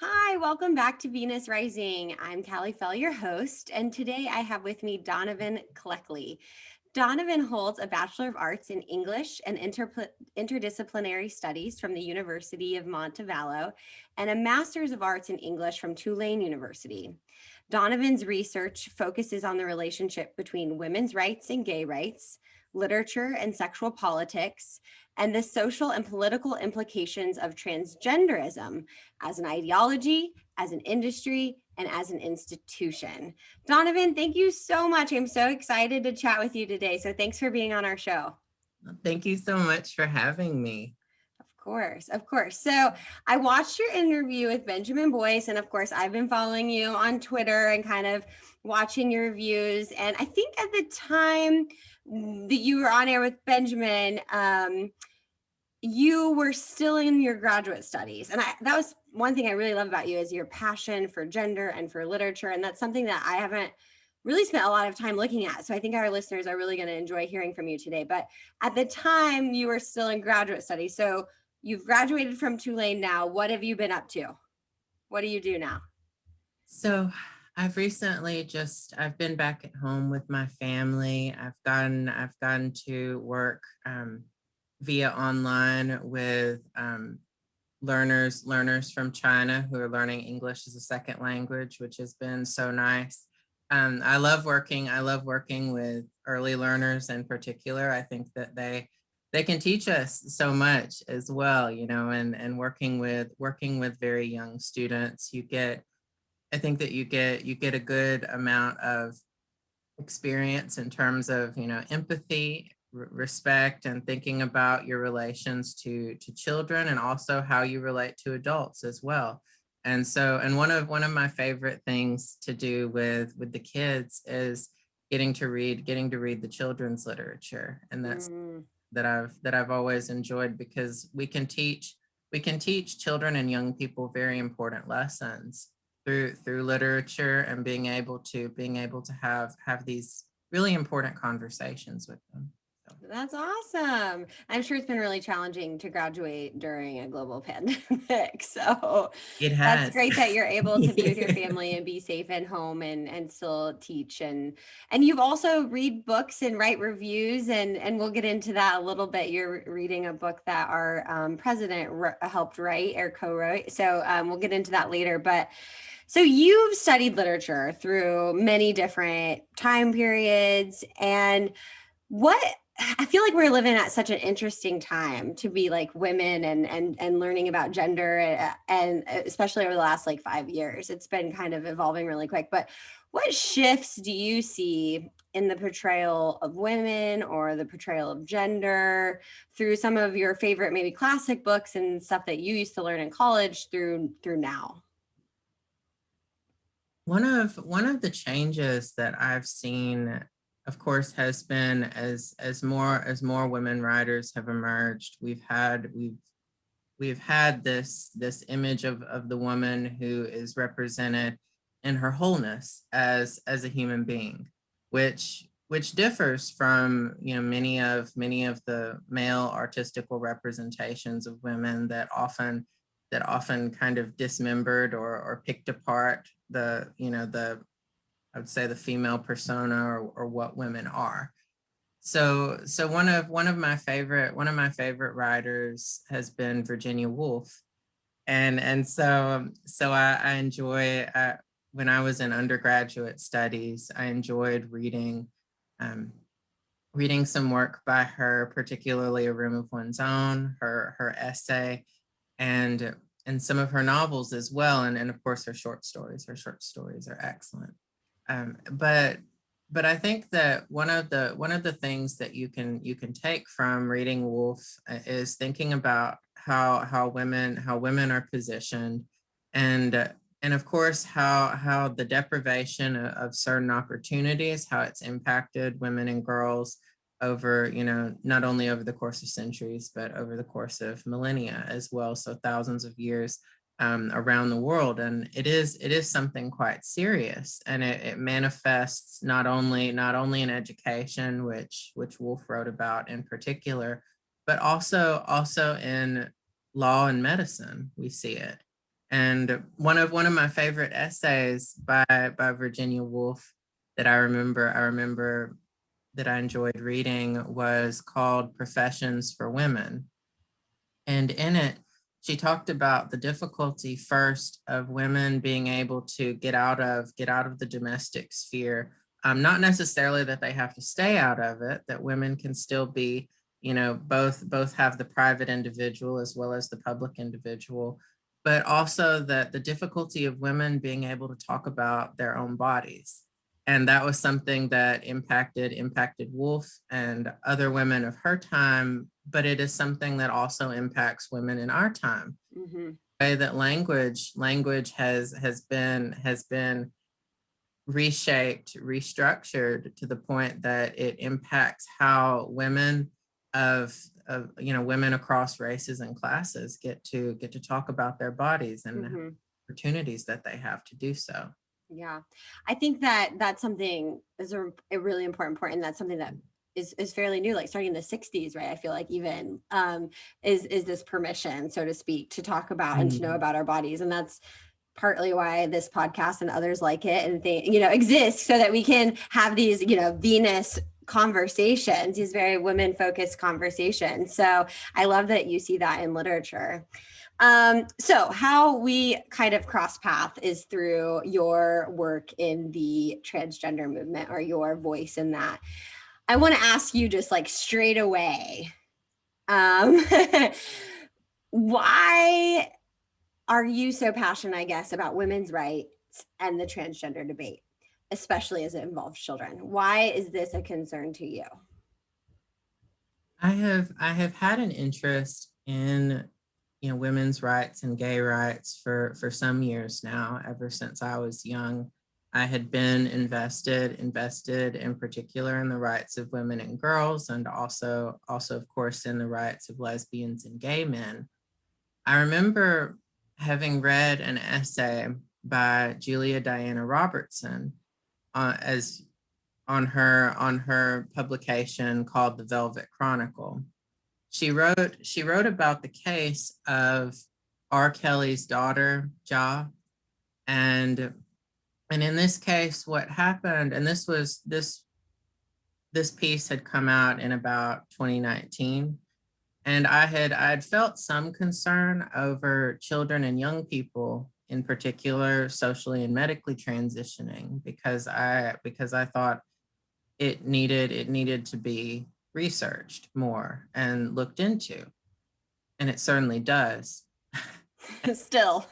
Hi, welcome back to Venus Rising. I'm Kallie, your host, and today I have with me Donovan Cleckley. Donovan holds a Bachelor of Arts in English and Interdisciplinary Studies from the University of Montevallo and a Master's of Arts in English from Tulane University. Donovan's research focuses on the relationship between women's rights and gay rights, literature and sexual politics, and the social and political implications of transgenderism as an ideology, as an industry, and as an institution. Donovan, thank you so much. I'm so excited to chat with you today. So thanks for being on our show. Thank you so much for having me. Of course, of course. So I watched your interview with Benjamin Boyce, and of course, I've been following you on Twitter and kind of watching your reviews. And I think at the time that you were on air with Benjamin, you were still in your graduate studies. And that was one thing I really love about you is your passion for gender and for literature. And that's something that I haven't really spent a lot of time looking at. So I think our listeners are really going to enjoy hearing from you today. But at the time you were still in graduate studies. So you've graduated from Tulane now. What have you been up to? What do you do now? So I've been back at home with my family. I've gotten to work via online with learners from China who are learning English as a second language, which has been so nice. I love working with early learners in particular. I think that they can teach us so much as well, and working with very young students, I think that you get a good amount of experience in terms of, empathy, respect, and thinking about your relations to children, and also how you relate to adults as well. And one of my favorite things to do with the kids is getting to read the children's literature. And that's that I've always enjoyed, because we can teach children and young people very important lessons through literature, and being able to have these really important conversations with them. So. That's awesome. I'm sure it's been really challenging to graduate during a global pandemic. So It that's has. great that you're able to be with your family and be safe at home and still teach. And you've also read books and write reviews, and we'll get into that a little bit. You're reading a book that our president helped write or co-write. So we'll get into that later. But so you've studied literature through many different time periods, and what I feel like we're living at such an interesting time to be like women and learning about gender, and especially over the last like 5 years, it's been kind of evolving really quick. But what shifts do you see in the portrayal of women or the portrayal of gender through some of your favorite maybe classic books and stuff that you used to learn in college through now? One of the changes that I've seen, of course, has been as more women writers have emerged. We've had this image of the woman who is represented in her wholeness as a human being, which differs from, many of the male artistical representations of women that often kind of dismembered or picked apart the I would say the female persona, or what women are. So one of my favorite writers has been Virginia Woolf. And so I enjoy, when I was in undergraduate studies, I enjoyed um, reading some work by her, particularly A Room of One's Own, her essay, and some of her novels as well, and of course her short stories. Her short stories are excellent. But I think that one of the things that you can take from reading Woolf is thinking about how women are positioned, and of course how the deprivation of certain opportunities, how it's impacted women and girls over, not only over the course of centuries, but over the course of millennia as well, so thousands of years around the world. And it is something quite serious, and it manifests not only in education, which Woolf wrote about in particular, but also in law and medicine. We see it. And one of my favorite essays by Virginia Woolf that I remember that I enjoyed reading was called Professions for Women. And in it, she talked about the difficulty first of women being able to get out of the domestic sphere. Not necessarily that they have to stay out of it, that women can still be, both have the private individual as well as the public individual, but also that the difficulty of women being able to talk about their own bodies. And that was something that impacted Woolf and other women of her time, but it is something that also impacts women in our time. Mm-hmm. The way that language has been reshaped, restructured to the point that it impacts how women of women across races and classes get to talk about their bodies and Mm-hmm. opportunities that they have to do so. Yeah, I think that that's something is a really important point, and that's something that is fairly new, like starting in the 60s, right? I feel like even is this permission, so to speak, to talk about and to know about our bodies. And that's partly why this podcast and others like it and they, exist, so that we can have these, Venus conversations, these very women focused conversations. So I love that you see that in literature. So how we kind of cross path is through your work in the transgender movement, or your voice in that. I want to ask you just like straight away, why are you so passionate, I guess, about women's rights and the transgender debate, especially as it involves children? Why is this a concern to you? I have had an interest in women's rights and gay rights for some years now. Ever since I was young, I had been invested in particular in the rights of women and girls, and also of course in the rights of lesbians and gay men. I remember having read an essay by Julia Diana Robertson as on her publication called The Velvet Chronicle. She wrote about the case of R. Kelly's daughter, Ja, and in this case, what happened, and this piece had come out in about 2019, and I had felt some concern over children and young people in particular, socially and medically transitioning, because I thought it needed to be researched more and looked into, and it certainly does. Still.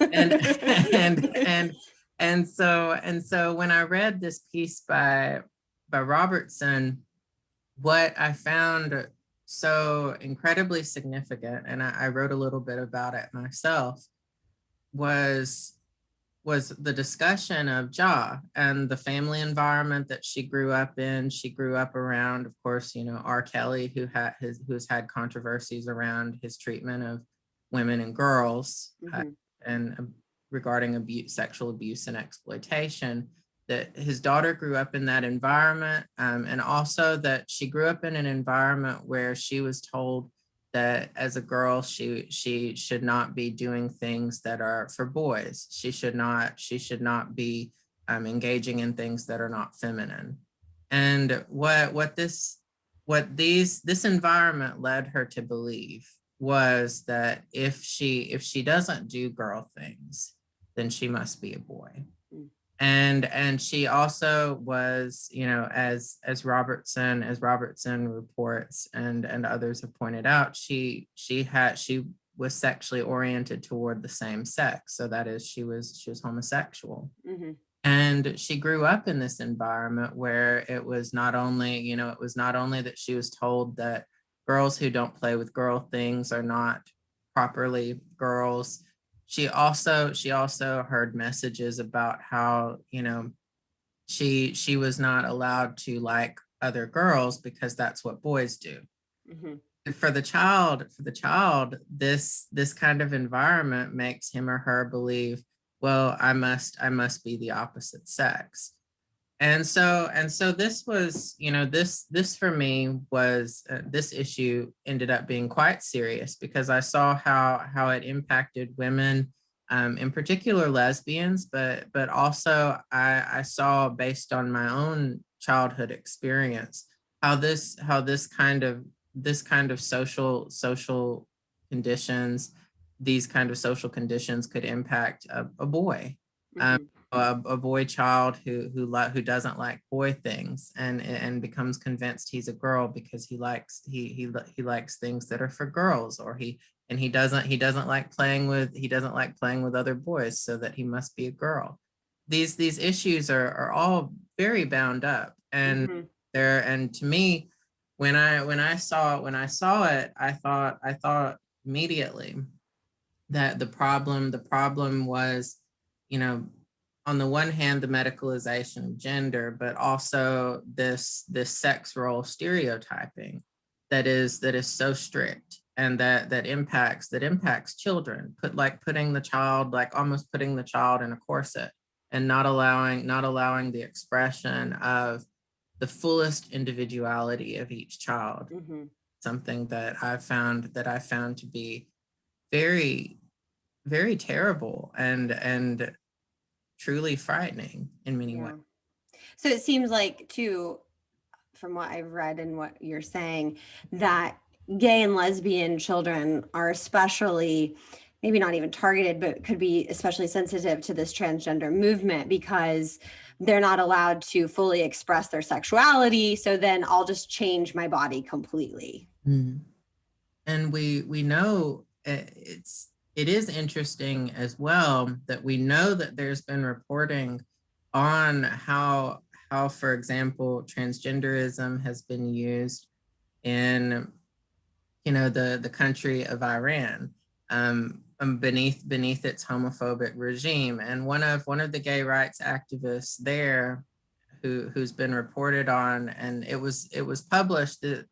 and so when I read this piece by Robertson, what I found so incredibly significant, and I wrote a little bit about it myself, was the discussion of Ja and the family environment that she grew up in. She grew up around, of course, R. Kelly, who's had controversies around his treatment of women and girls, Mm-hmm. and regarding sexual abuse and exploitation. That his daughter grew up in that environment, and also that she grew up in an environment where she was told that as a girl, she should not be doing things that are for boys. She should not be engaging in things that are not feminine. And this environment led her to believe was that if she doesn't do girl things, then she must be a boy. And she also was, as Robertson reports and others have pointed out, she was sexually oriented toward the same sex. So that is, she was homosexual. Mm-hmm. And she grew up in this environment where it was not only that she was told that girls who don't play with girl things are not properly girls. She also heard messages about how, she was not allowed to like other girls because that's what boys do. Mm-hmm. For the child, this kind of environment makes him or her believe, well, I must be the opposite sex. And so this was, this for me was, this issue ended up being quite serious, because I saw how it impacted women in particular lesbians, but also I saw, based on my own childhood experience, how this kind of social conditions, these kind of social conditions could impact a boy, Mhm. a boy child who doesn't like boy things and becomes convinced he's a girl because he likes things that are for girls, or he doesn't like playing with other boys, so that he must be a girl. These issues are all very bound up, and Mhm. to me, when I saw it, I thought immediately that the problem was, you know, on the one hand, the medicalization of gender, but also this sex role stereotyping that is so strict, and that impacts children, putting the child, like almost putting the child in a corset, and not allowing the expression of the fullest individuality of each child. Mhm. Something that I found to be very, very terrible and truly frightening in many ways. Yeah. So it seems like, too, from what I've read and what you're saying, that gay and lesbian children are especially, maybe not even targeted, but could be especially sensitive to this transgender movement because they're not allowed to fully express their sexuality. So then I'll just change my body completely. Mhm. And we know, it is interesting as well that we know that there's been reporting on how, for example, transgenderism has been used in, the country of Iran, beneath its homophobic regime. And one of the gay rights activists there, who's been reported on, and it was published, that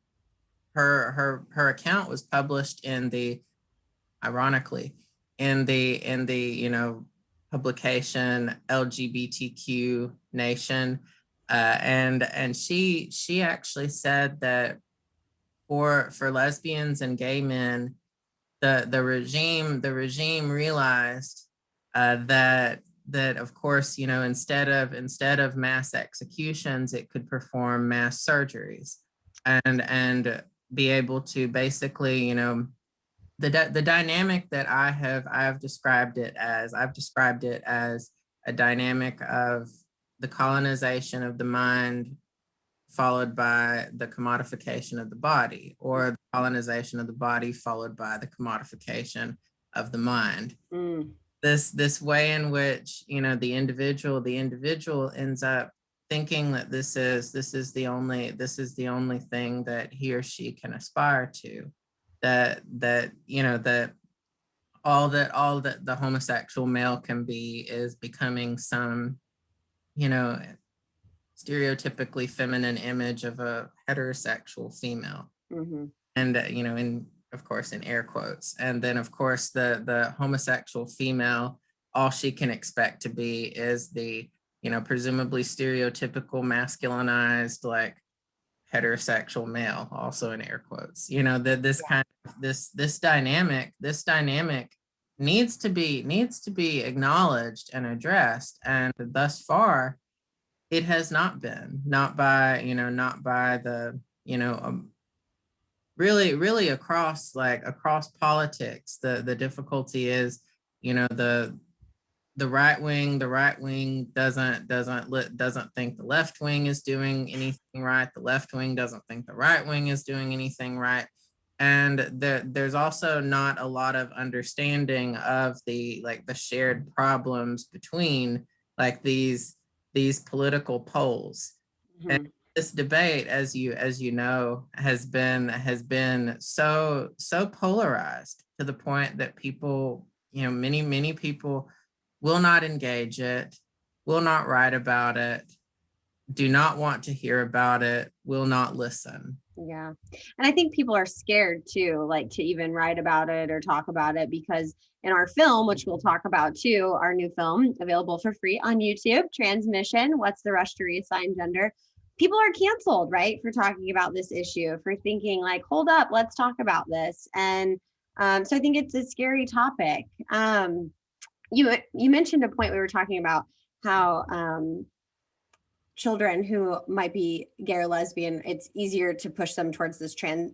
her account was published in the, ironically, in the publication LGBTQ Nation, and she actually said that for lesbians and gay men, the regime realized, that of course, instead of mass executions, it could perform mass surgeries, and be able to basically, the dynamic that I've described it as a dynamic of the colonization of the mind, followed by the commodification of the body, or the colonization of the body followed by the commodification of the mind. Mm, This way in which, the individual ends up thinking that this is the only thing that he or she can aspire to, that all that the homosexual male can be is becoming some, you know stereotypically feminine image of a heterosexual female. mhm. And in, of course, in air quotes. And then, of course, the homosexual female, all she can expect to be is the, presumably stereotypical masculinized, like, heterosexual male, also in air quotes. That this dynamic needs to be acknowledged and addressed. And thus far, it has not been, not by the, really across politics. The difficulty is, the right wing doesn't think the left wing is doing anything right. The left wing doesn't think the right wing is doing anything right. And there's also not a lot of understanding of the shared problems between, like, these political poles. And Mhm. this debate, as you know, has been so polarized, to the point that people, many people will not engage it, will not write about it, do not want to hear about it, will not listen. Yeah. And I think people are scared too, like to even write about it or talk about it, because in our film, which we'll talk about too, our new film available for free on YouTube, Transmission, What's the Rush to Reassign Gender? People are canceled, right, for talking about this issue, for thinking like, hold up, let's talk about this. And so I think it's a scary topic. you mentioned a point we were talking about how children who might be gay or lesbian, it's easier to push them towards this trans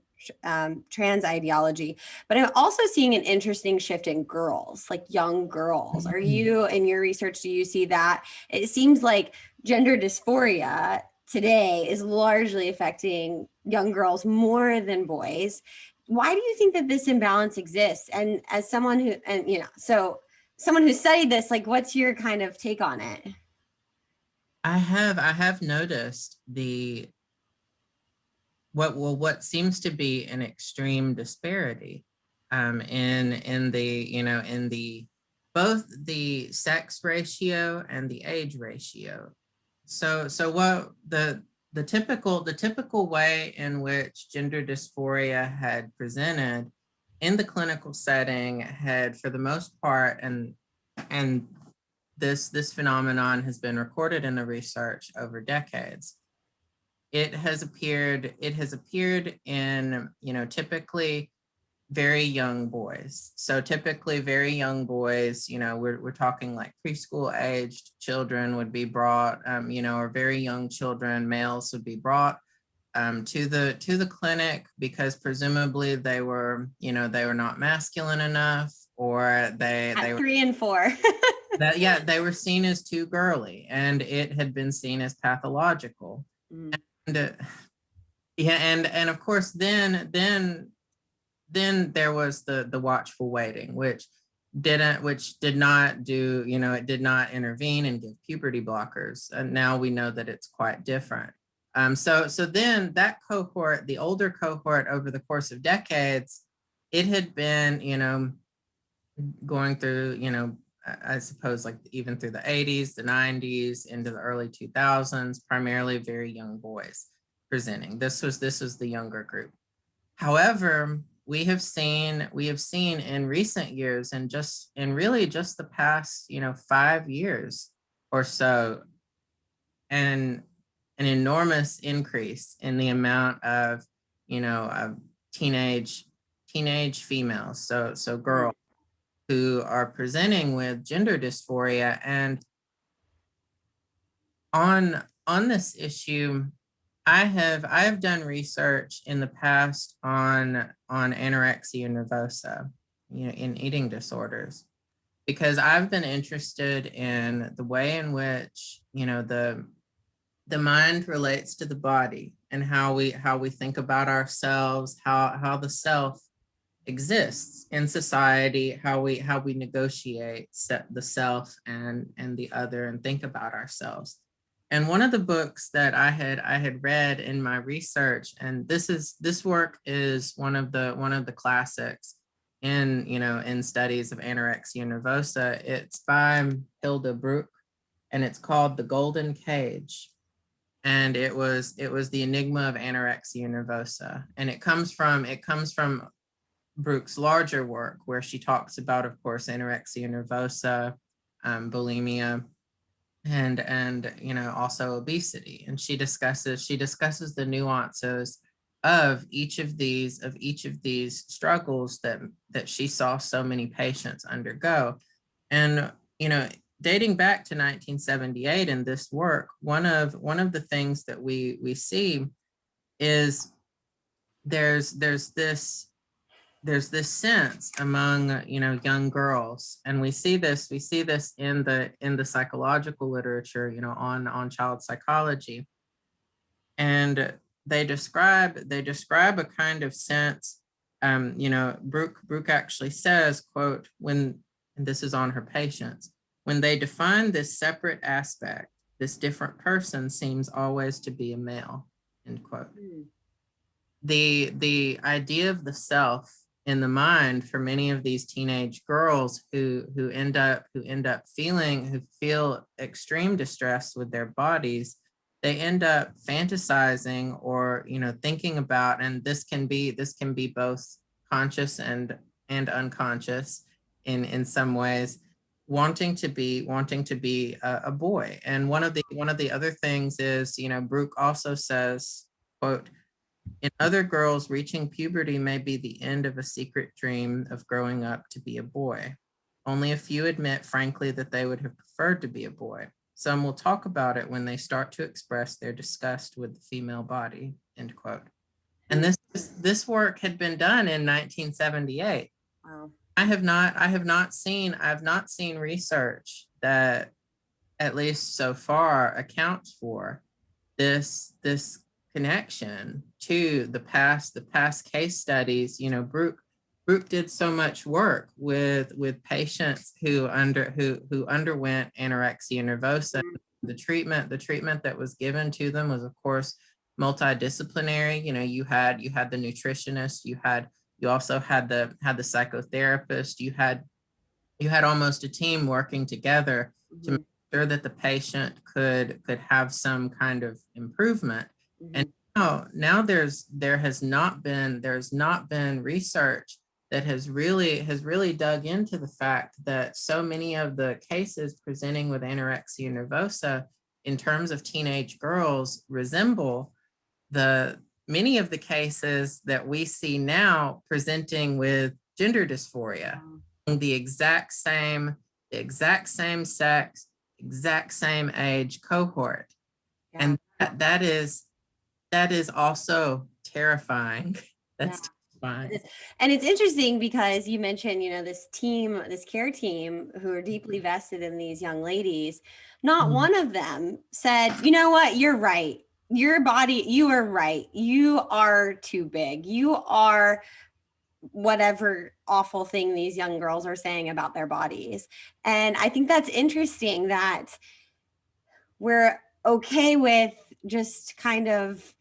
ideology. But I'm also seeing an interesting shift in girls, like young girls. Are you, in your research, do you see that? It seems like gender dysphoria today is largely affecting young girls more than boys. Why do you think that this imbalance exists? And as someone who, and so someone who studied this, like, what's your kind of take on it? I have noticed what seems to be an extreme disparity in the in the both the sex ratio and the age ratio. So what the typical way in which gender dysphoria had presented in the clinical setting had, for the most part, and this phenomenon has been recorded in the research over decades. It has appeared in, typically very young boys. So typically very young boys, we're talking like preschool aged children would be brought, or very young children, males would be brought to the clinic because presumably they were not masculine enough, or they At were 3 and 4. they were seen as too girly, and it had been seen as pathological. Mm. And yeah, and of course then there was the watchful waiting, which did not do, it did not intervene and give puberty blockers. And now we know that it's quite different. So then that cohort, the older cohort, over the course of decades, it had been, going through, I suppose, like even through the 80s, the 90s, into the early 2000s, primarily very young boys presenting. This was the younger group. However, we have seen in recent years, and just in really just the past 5 years or so, and an enormous increase in the amount of teenage females, so girls, who are presenting with gender dysphoria. And on this issue, I have done research in the past on anorexia nervosa, in eating disorders, because I've been interested in the way in which the mind relates to the body, and how we think about ourselves, how the self exists in society, how we negotiate the self and the other, and think about ourselves. And one of the books that I had read in my research, and this work is one of the classics in studies of anorexia nervosa. It's by Hilda Bruck, and it's called The Golden Cage. And it was the enigma of anorexia nervosa. And it comes from Bruck's larger work, where she talks about, of course, anorexia nervosa, bulimia, and also obesity. And she discusses the nuances of each of these struggles that she saw so many patients undergo. And dating back to 1978 in this work, one of the things that we see is there's this sense among young girls, and we see this in the psychological literature, on child psychology. And they describe a kind of sense. Brooke actually says, quote, when, and this is on her patients, when they define this separate aspect, this different person seems always to be a male, end quote. Mm. The idea of the self in the mind for many of these teenage girls who feel extreme distress with their bodies, they end up fantasizing, or thinking about, and this can be both conscious and unconscious in some ways, wanting to be a boy. And one of the other things is, Brooke also says, quote, in other girls, reaching puberty may be the end of a secret dream of growing up to be a boy. Only a few admit frankly that they would have preferred to be a boy. Some will talk about it when they start to express their disgust with the female body, end quote. And this work had been done in 1978. Wow. I have not seen research that, at least so far, accounts for this connection to the past case studies. You know, Brooke did so much work with patients who underwent anorexia nervosa. The treatment that was given to them was, of course, multidisciplinary. You know, you had the nutritionist, you also had the psychotherapist, you had almost a team working together to make sure that the patient could have some kind of improvement. And now there has not been research that has really dug into the fact that so many of the cases presenting with anorexia nervosa in terms of teenage girls resemble many of the cases that we see now presenting with gender dysphoria. The exact same sex, exact same age cohort. Yeah. And that is also terrifying. That's terrifying. And it's interesting because you mentioned, you know, this care team who are deeply vested in these young ladies. Not one of them said, you know what, you're right. Your body, you are right. You are too big. You are whatever awful thing these young girls are saying about their bodies. And I think that's interesting that we're okay with just kind of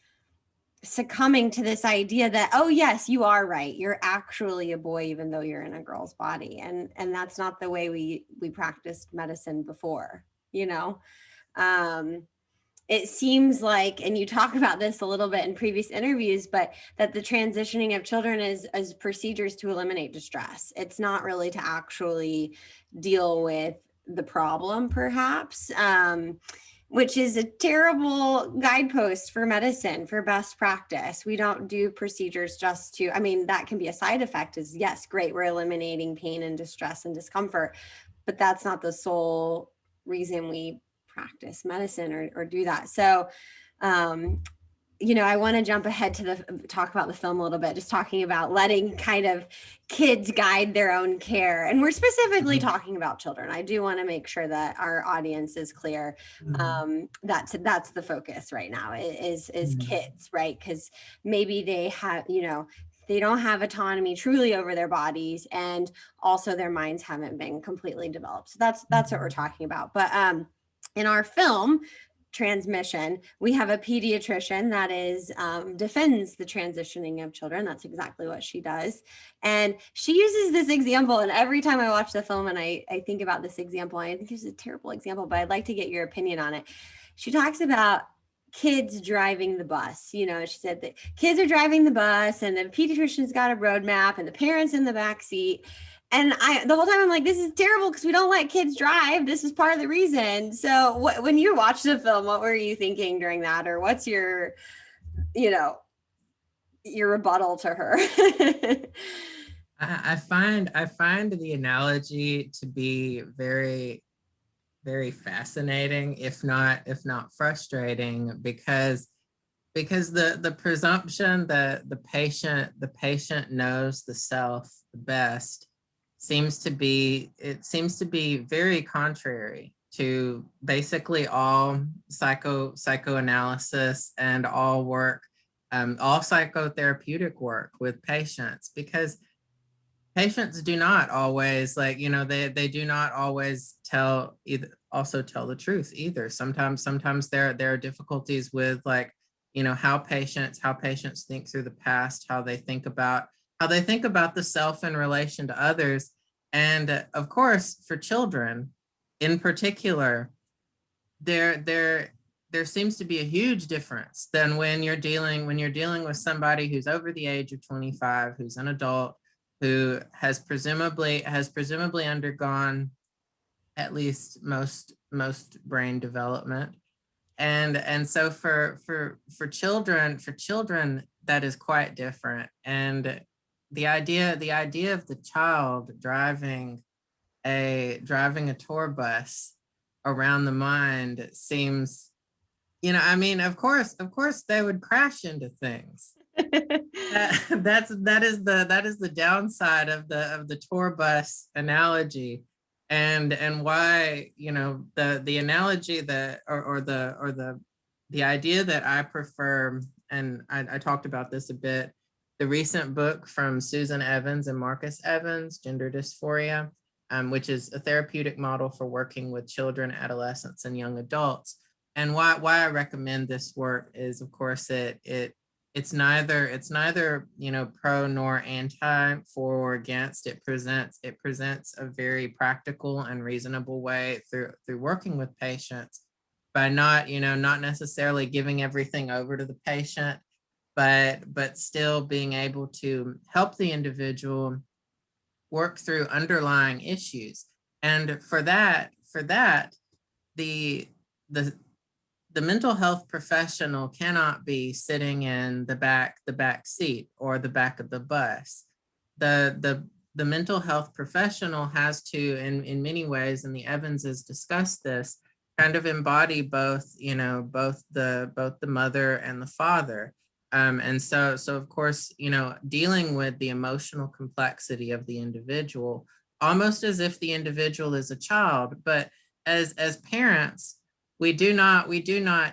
succumbing to this idea that, oh yes, you are right, you're actually a boy even though you're in a girl's body, and that's not the way we practiced medicine before, you know. It seems like, and you talk about this a little bit in previous interviews, but that the transitioning of children is as procedures to eliminate distress. It's not really to actually deal with the problem, perhaps, which is a terrible guidepost for medicine, for best practice. We don't do procedures just to, I mean, that can be a side effect, is yes, great, we're eliminating pain and distress and discomfort, but that's not the sole reason we practice medicine or do that. So, you know, I want to jump ahead to talk about the film a little bit, just talking about letting kind of kids guide their own care. And we're specifically talking about children. I do want to make sure that our audience is clear. That's the focus right now is kids, right? Because maybe they have, you know, they don't have autonomy truly over their bodies, and also their minds haven't been completely developed. So that's what we're talking about. But in our film, Transmission, we have a pediatrician that defends the transitioning of children. That's exactly what she does. And she uses this example. And every time I watch the film and I think about this example, I think it's a terrible example, but I'd like to get your opinion on it. She talks about kids driving the bus. You know, she said that kids are driving the bus and the pediatrician's got a roadmap and the parents in the back seat. And the whole time I'm like, this is terrible because we don't let kids drive. This is part of the reason. So when you watched the film, what were you thinking during that? Or what's your, you know, your rebuttal to her? I find the analogy to be very, very fascinating, if not frustrating, because the presumption that the patient knows the self the best seems to be very contrary to basically all psychoanalysis and all work, all psychotherapeutic work with patients, because patients do not always, like, you know, they do not always tell the truth either. Sometimes there are difficulties with, like, you know, how patients think through the past, how they think about the self in relation to others. And of course, for children in particular, there seems to be a huge difference than when you're dealing with somebody who's over the age of 25, who's an adult, who has presumably undergone at least most brain development. And so for children, that is quite different. And the idea of the child driving a tour bus around the mind seems, I mean, of course they would crash into things. That is the downside of the tour bus analogy, and why, the analogy that, or the idea that I prefer, and I talked about this a bit, the recent book from Susan Evans and Marcus Evans, Gender Dysphoria, which is a therapeutic model for working with children, adolescents, and young adults. And why I recommend this work is, of course, it's neither pro nor anti, for or against. It presents a very practical and reasonable way through working with patients, by not necessarily giving everything over to the patient, but still being able to help the individual work through underlying issues. And for that, the the mental health professional cannot be sitting in the back seat or the back of the bus. The mental health professional has to, in many ways, and the Evanses discussed this, kind of embody both the mother and the father. And so of course, dealing with the emotional complexity of the individual, almost as if the individual is a child. But as parents, we do not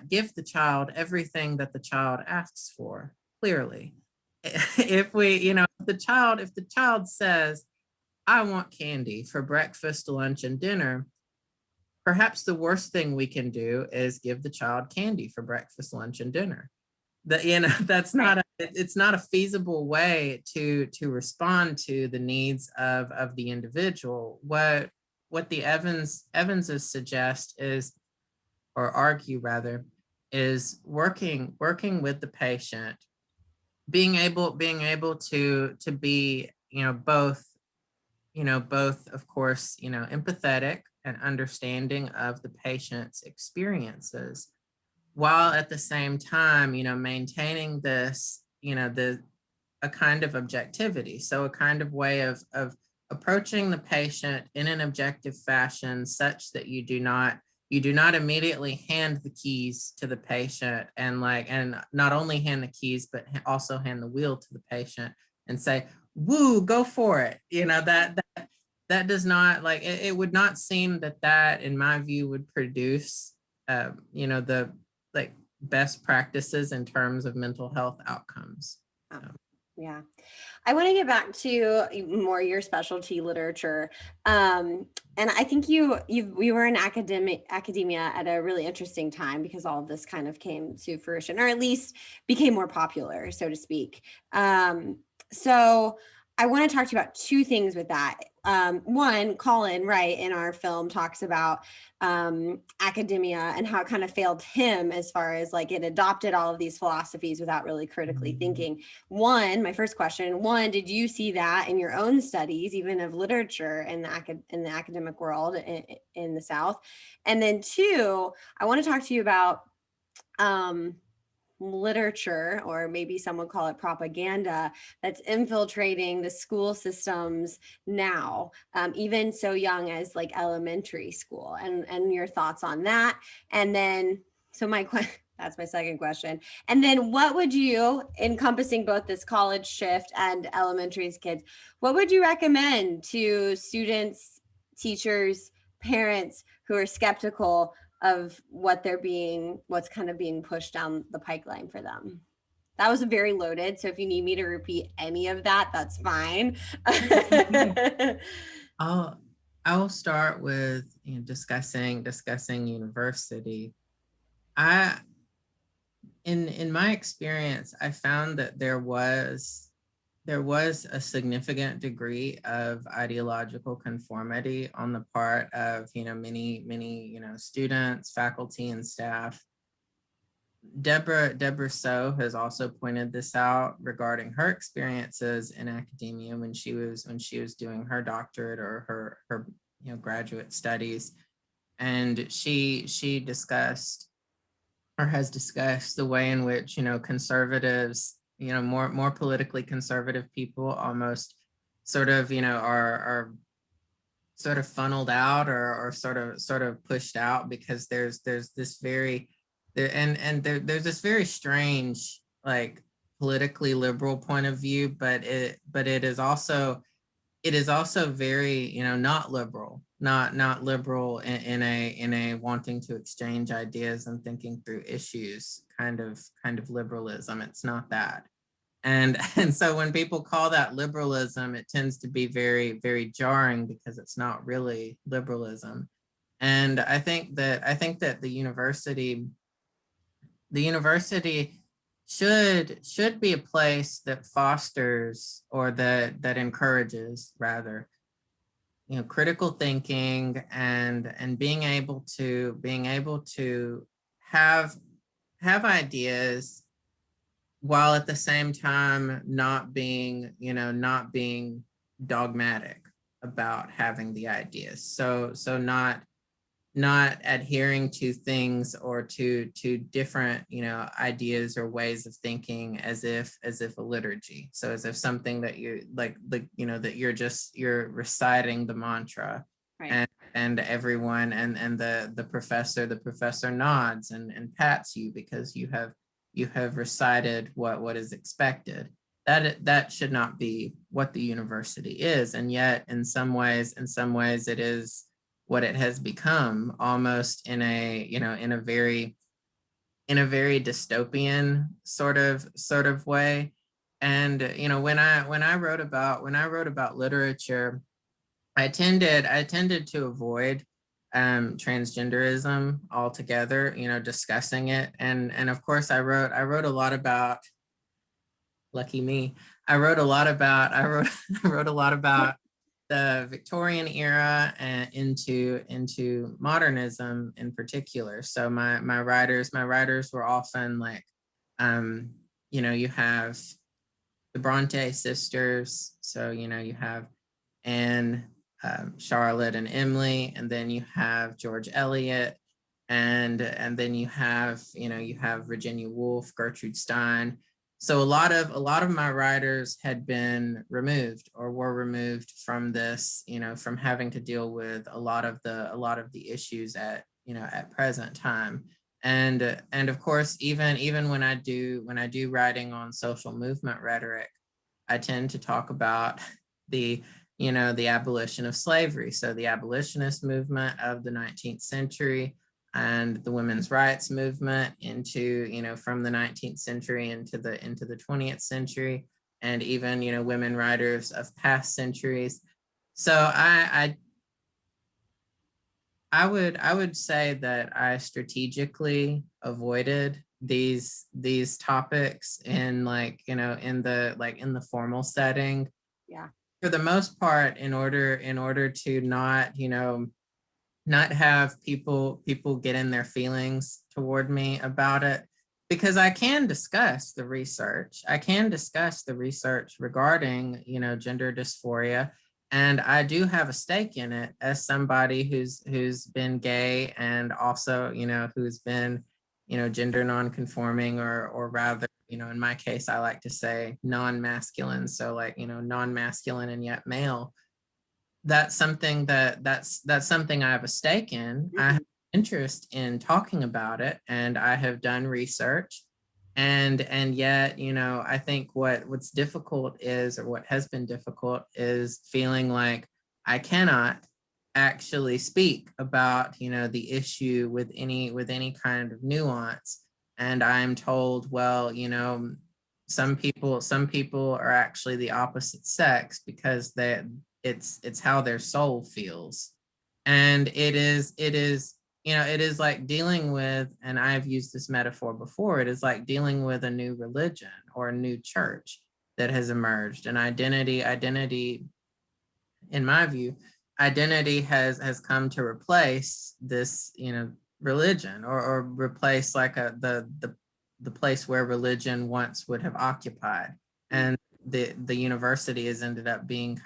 give the child everything that the child asks for, clearly. If the child says, I want candy for breakfast, lunch, and dinner, perhaps the worst thing we can do is give the child candy for breakfast, lunch, and dinner. That's not it's not a feasible way to respond to the needs of the individual. What the Evanses suggest is, or argue rather, is working with the patient, being able to be, both, of course, empathetic and understanding of the patient's experiences, while at the same time, maintaining this, a kind of objectivity. So a kind of way of approaching the patient in an objective fashion, such that you do not immediately hand the keys to the patient, and not only hand the keys, but also hand the wheel to the patient and say, woo, go for it. That does not, it would not seem that in my view would produce the best practices in terms of mental health outcomes. Yeah. I want to get back to more your specialty literature. And I think we were in academia at a really interesting time, because all of this kind of came to fruition, or at least became more popular, so to speak. So I want to talk to you about two things with that. One, Colin, right, in our film talks about academia and how it kind of failed him, as far as it adopted all of these philosophies without really critically thinking. My first question, did you see that in your own studies, even of literature in the academic world in the South? And then two, I want to talk to you about literature, or maybe some would call it propaganda, that's infiltrating the school systems now, even so young as elementary school, and your thoughts on that. And then, that's my second question. And then what would you, encompassing both this college shift and elementary kids, what would you recommend to students, teachers, parents who are skeptical of what's kind of being pushed down the pipeline for them? That was very loaded, so if you need me to repeat any of that, that's fine. I will start with discussing university. In my experience, I found that there was a significant degree of ideological conformity on the part of many students, faculty, and staff. Deborah So has also pointed this out regarding her experiences in academia when she was doing her doctorate or her graduate studies, and she discussed, or has discussed, the way in which conservatives, more politically conservative people, almost sort of are sort of funneled out, or sort of pushed out, because there's this very there and there's this very strange, like, politically liberal point of view, but it is also, very, not liberal, not liberal in a wanting to exchange ideas and thinking through issues kind of liberalism. It's not that. And and so when people call that liberalism, it tends to be very, very jarring, because it's not really liberalism. And I think that the university should be a place that fosters, or that encourages, rather, critical thinking, and being able to have ideas, while at the same time not being dogmatic about having the ideas. So not adhering to things, or to different, ideas or ways of thinking, as if a liturgy. So as if something that you like, that you're reciting the mantra, Right. and everyone, and the professor nods and pats you, because you have recited what is expected. That should not be what the university is. And yet, in some ways, it is what it has become, almost in a very dystopian sort of way. And when I wrote about literature, I tended to avoid transgenderism altogether, discussing it. And of course, I wrote a lot about, lucky me, I wrote a lot about the Victorian era and into modernism in particular. So my writers were often like, you have the Bronte sisters. So you have Anne, Charlotte, and Emily, and then you have George Eliot, and then you have Virginia Woolf, Gertrude Stein. So a lot of my writers had been removed, or were removed from this, from having to deal with a lot of the issues at present time. And of course, even when I do writing on social movement rhetoric, I tend to talk about the the abolition of slavery. So the abolitionist movement of the 19th century, and the women's rights movement from the 19th century into the 20th century, and even, women writers of past centuries. So I would say that I strategically avoided these topics in, in the formal setting, Yeah. for the most part, in order to not have people get in their feelings toward me about it, because I can discuss the research. I can discuss the research regarding, gender dysphoria, and I do have a stake in it, as somebody who's been gay, and also, who's been, gender nonconforming, or rather, in my case, I like to say non-masculine. So, like, non-masculine and yet male. That's something I have a stake in. I have interest in talking about it, and I have done research. And yet, I think what's difficult is, or what has been difficult, is feeling like I cannot actually speak about, the issue with any kind of nuance. And I'm told, well, some people are actually the opposite sex, because it's how their soul feels. And it is like dealing with, and I've used this metaphor before, it is like dealing with a new religion, or a new church that has emerged. And identity, in my view, identity has come to replace this, religion, or replace, like, the place where religion once would have occupied. And the university has ended up being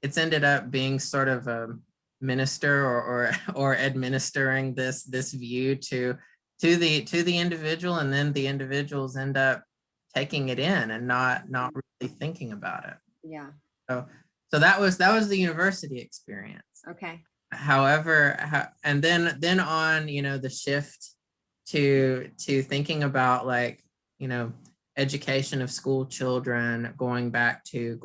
it's ended up being sort of a minister, or administering this view to the individual, and then the individuals end up taking it in, and not really thinking about it. Yeah. So So that was the university experience. Okay. However, and then on, you know, the shift to thinking about, like, you know, education of school children, going back to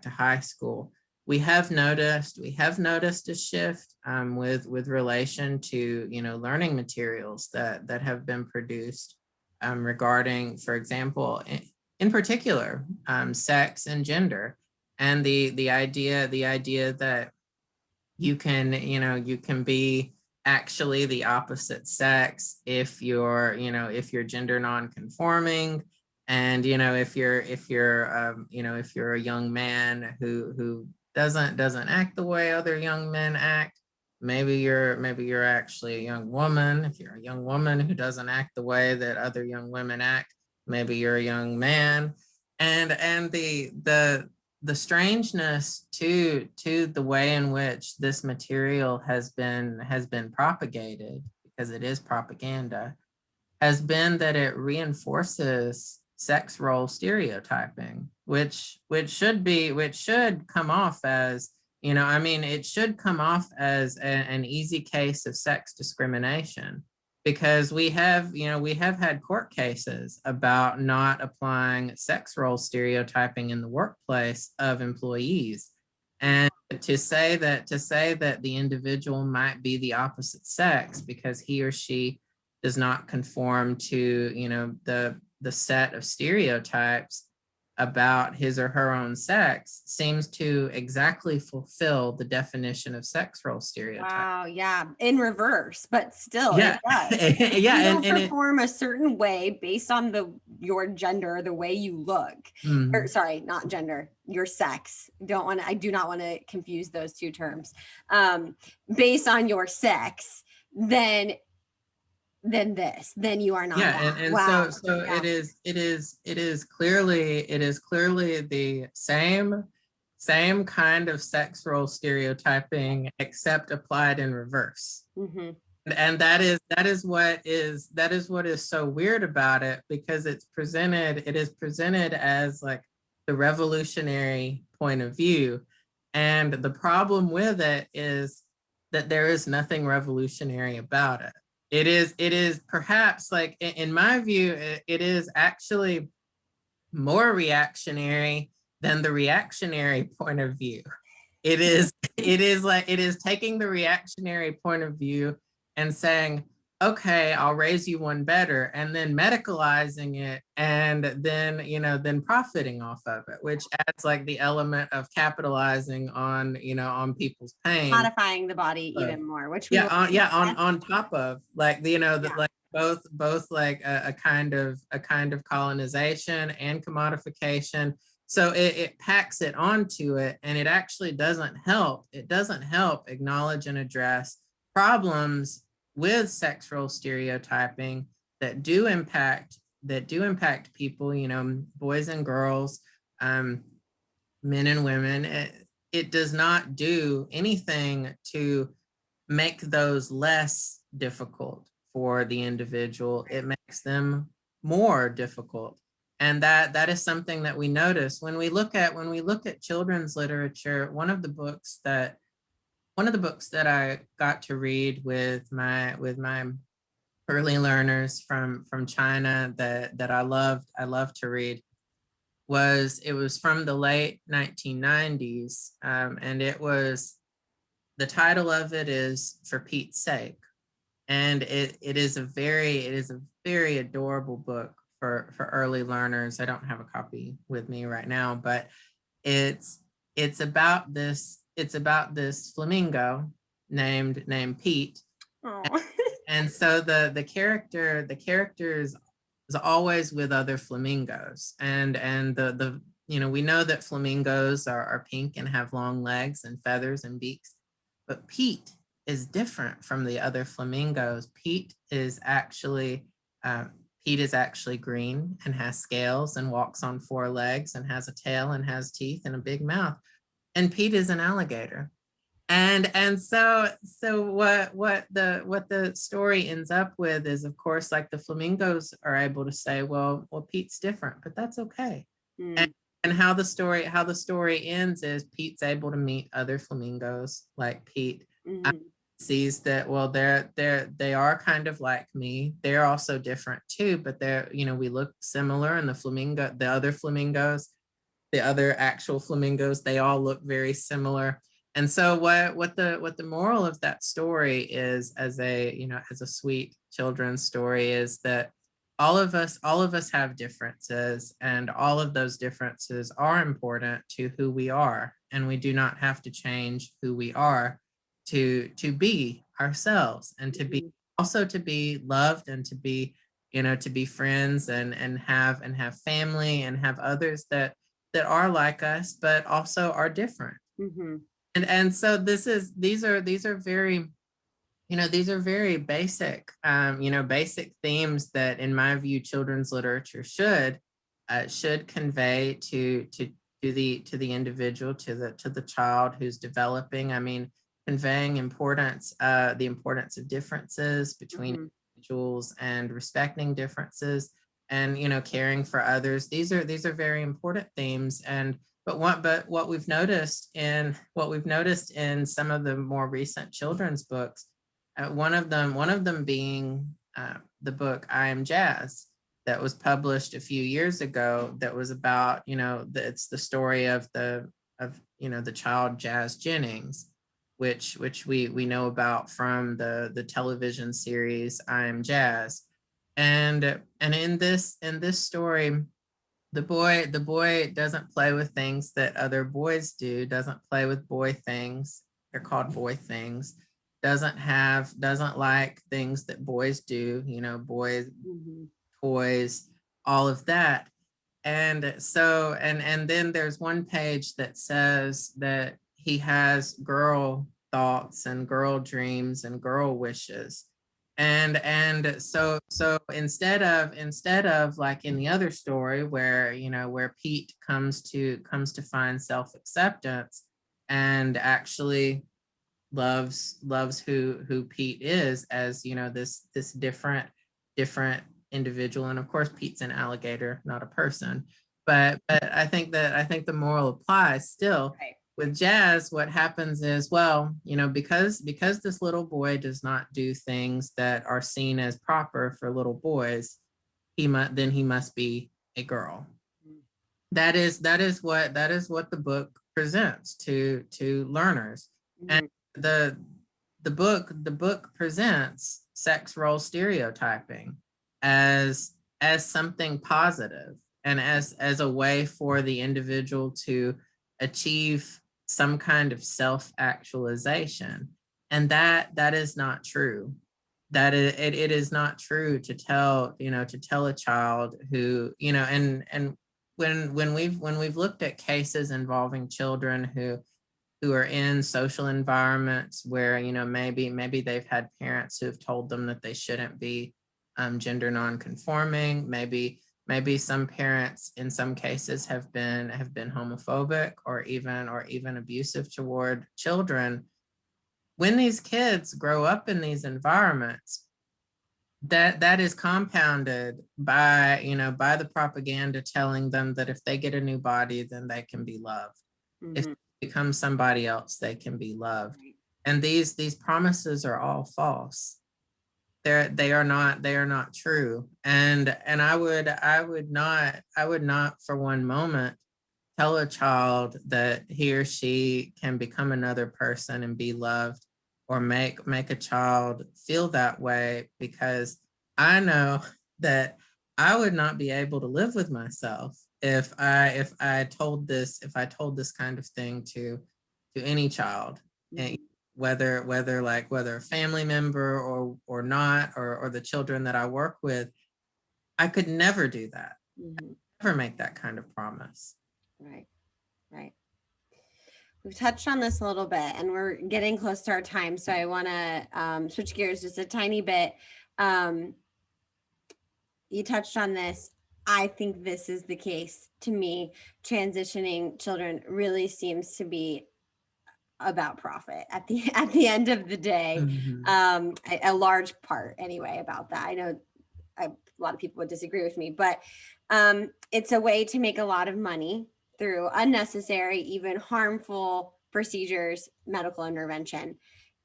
high school, we have noticed a shift with relation to, you know, learning materials that have been produced regarding, for example, in particular, sex and gender, and the idea that you can, you know, you can be actually the opposite sex if you're, you know, if you're gender non-conforming, and, you know, if you're you know, if you're a young man who doesn't act the way other young men act, maybe you're actually a young woman. If you're a young woman who doesn't act the way that other young women act, maybe you're a young man. And the strangeness to the way in which this material has been propagated, because it is propaganda, has been that it reinforces sex role stereotyping, which should come off as, you know, I mean, it should come off as an easy case of sex discrimination, because we have had court cases about not applying sex role stereotyping in the workplace of employees. And to say that the individual might be the opposite sex because he or she does not conform to, you know, the set of stereotypes about his or her own sex seems to exactly fulfill the definition of sex role stereotype. Wow. Yeah. In reverse, but still, Yeah. it does. Yeah. You don't perform a certain way based on your gender, the way you look. Or sorry, not gender, your sex. I do not want to confuse those two terms. Based on your sex, then you are not. Yeah, and wow. so Yeah. it is clearly the same kind of sex role stereotyping, except applied in reverse. Mm-hmm. And that is what is so weird about it, because it is presented as like the revolutionary point of view. And the problem with it is that there is nothing revolutionary about it. It is perhaps, like, in my view, it is actually more reactionary than the reactionary point of view. It is taking the reactionary point of view and saying, okay, I'll raise you one better, and then medicalizing it, and then, you know, then profiting off of it, which adds like the element of capitalizing on, you know, on people's pain, modifying the body even more, which on top of, like, you know, that, like, both like a kind of colonization and commodification. So it packs it onto it, and it actually doesn't help acknowledge and address problems with sex role stereotyping that do impact people, you know, boys and girls, men and women. It does not do anything to make those less difficult for the individual. It makes them more difficult. And that is something that we notice when we look at children's literature. One of the books that I got to read with my early learners from China that I loved to read was from the late 1990s, and the title of it is For Pete's Sake, and it is a very adorable book for early learners. I don't have a copy with me right now, but it's about this flamingo named Pete. And so the character is always with other flamingos, and the you know, we know that flamingos are pink and have long legs and feathers and beaks, but Pete is different from the other flamingos. Pete is actually green and has scales and walks on four legs and has a tail and has teeth and a big mouth. And Pete is an alligator. And so what the story ends up with is, of course, like, the flamingos are able to say, well, Pete's different, but that's okay. And and how the story ends is Pete's able to meet other flamingos. Like Pete sees that, well, they are kind of like me. They're also different too, but we look similar. And the other flamingos, the other actual flamingos, they all look very similar. And so what the moral of that story is, as a sweet children's story, is that all of us have differences, and all of those differences are important to who we are, and we do not have to change who we are to be ourselves, and to be also to be loved, and to be friends, and have family, and have others that are like us but also are different. And so these are very basic basic themes that, in my view, children's literature should convey to the individual, to the child who's developing. I mean, conveying the importance of differences between individuals, and respecting differences, and caring for others. These are very important themes. And what we've noticed in some of the more recent children's books, one of them being the book I Am Jazz, that was published a few years ago, that was about it's the story of the child Jazz Jennings, which we know about from the television series I Am Jazz. And in this story, the boy doesn't play with things that other boys do, doesn't play with boy things. They're called boy things. Doesn't like things that boys do, boys, toys, all of that. And so, and then there's one page that says that he has girl thoughts, and girl dreams, and girl wishes. And so instead of like in the other story, where Pete comes to find self-acceptance, and actually loves who Pete is, as this different individual. And of course, Pete's an alligator, not a person. But I think the moral applies still. Right. With Jazz, what happens is, well, because this little boy does not do things that are seen as proper for little boys, he must be a girl. That is what the book presents to learners. And the book presents sex role stereotyping as something positive, and as a way for the individual to achieve some kind of self-actualization. And that is not true. That it is not true to tell a child who, and when we've looked at cases involving children who are in social environments where maybe they've had parents who have told them that they shouldn't be gender non-conforming. Maybe some parents in some cases have been homophobic, or even abusive toward children. When these kids grow up in these environments, that is compounded by the propaganda telling them that if they get a new body, then they can be loved. If they become somebody else, they can be loved. And these promises are all false. They are not true. And I would not for one moment tell a child that he or she can become another person and be loved, or make a child feel that way, because I know that I would not be able to live with myself if I told this kind of thing to any child. And whether a family member or not, or the children that I work with, I could never do that. Never make that kind of promise. Right. We've touched on this a little bit, and we're getting close to our time, so I want to switch gears just a tiny bit. You touched on this. I think this is the case. To me, transitioning children really seems to be about profit at the end of the day. A large part anyway about that. I know a lot of people would disagree with me, but it's a way to make a lot of money through unnecessary, even harmful procedures, medical intervention.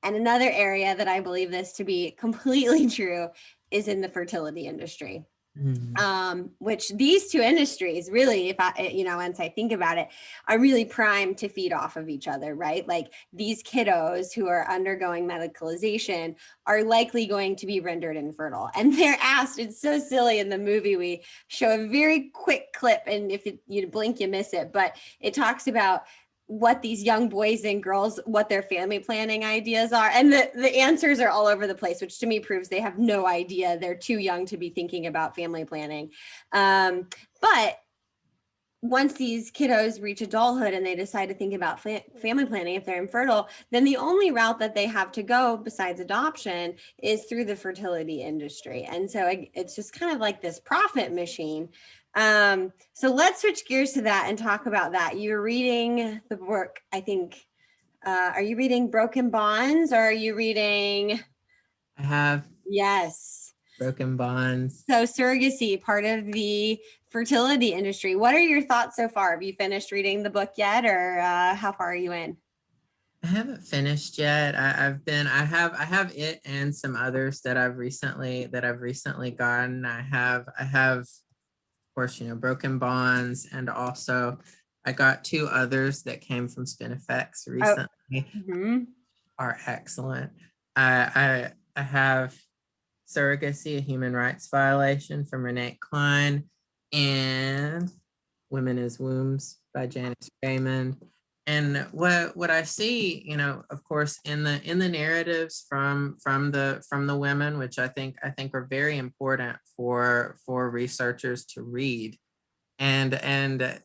And another area that I believe this to be completely true is in the fertility industry. Which these two industries really, if I, once I think about it, are really primed to feed off of each other, right? Like these kiddos who are undergoing medicalization are likely going to be rendered infertile. And they're asked, it's so silly in the movie, we show a very quick clip, and if you blink, you miss it, but it talks about what these young boys and girls, what their family planning ideas are. And the answers are all over the place, which to me proves they have no idea. They're too young to be thinking about family planning. But once these kiddos reach adulthood and they decide to think about family planning, if they're infertile, then the only route that they have to go besides adoption is through the fertility industry. And so it's just kind of like this profit machine. So let's switch gears to that and talk about that. You're reading the book, I think, are you reading Broken Bonds, or are you reading? I have. Yes. Broken Bonds. So surrogacy, part of the fertility industry. What are your thoughts so far? Have you finished reading the book yet, or how far are you in? I haven't finished yet. I have it and some others that I've recently gotten. I have, of course, Broken Bonds, and also I got 2 others that came from Spinifex recently. Are excellent. I have Surrogacy, a Human Rights Violation from Renee Klein, and Women as Wombs by Janice Raymond. And what I see, of course, in the narratives from the women, which I think are very important for researchers to read, and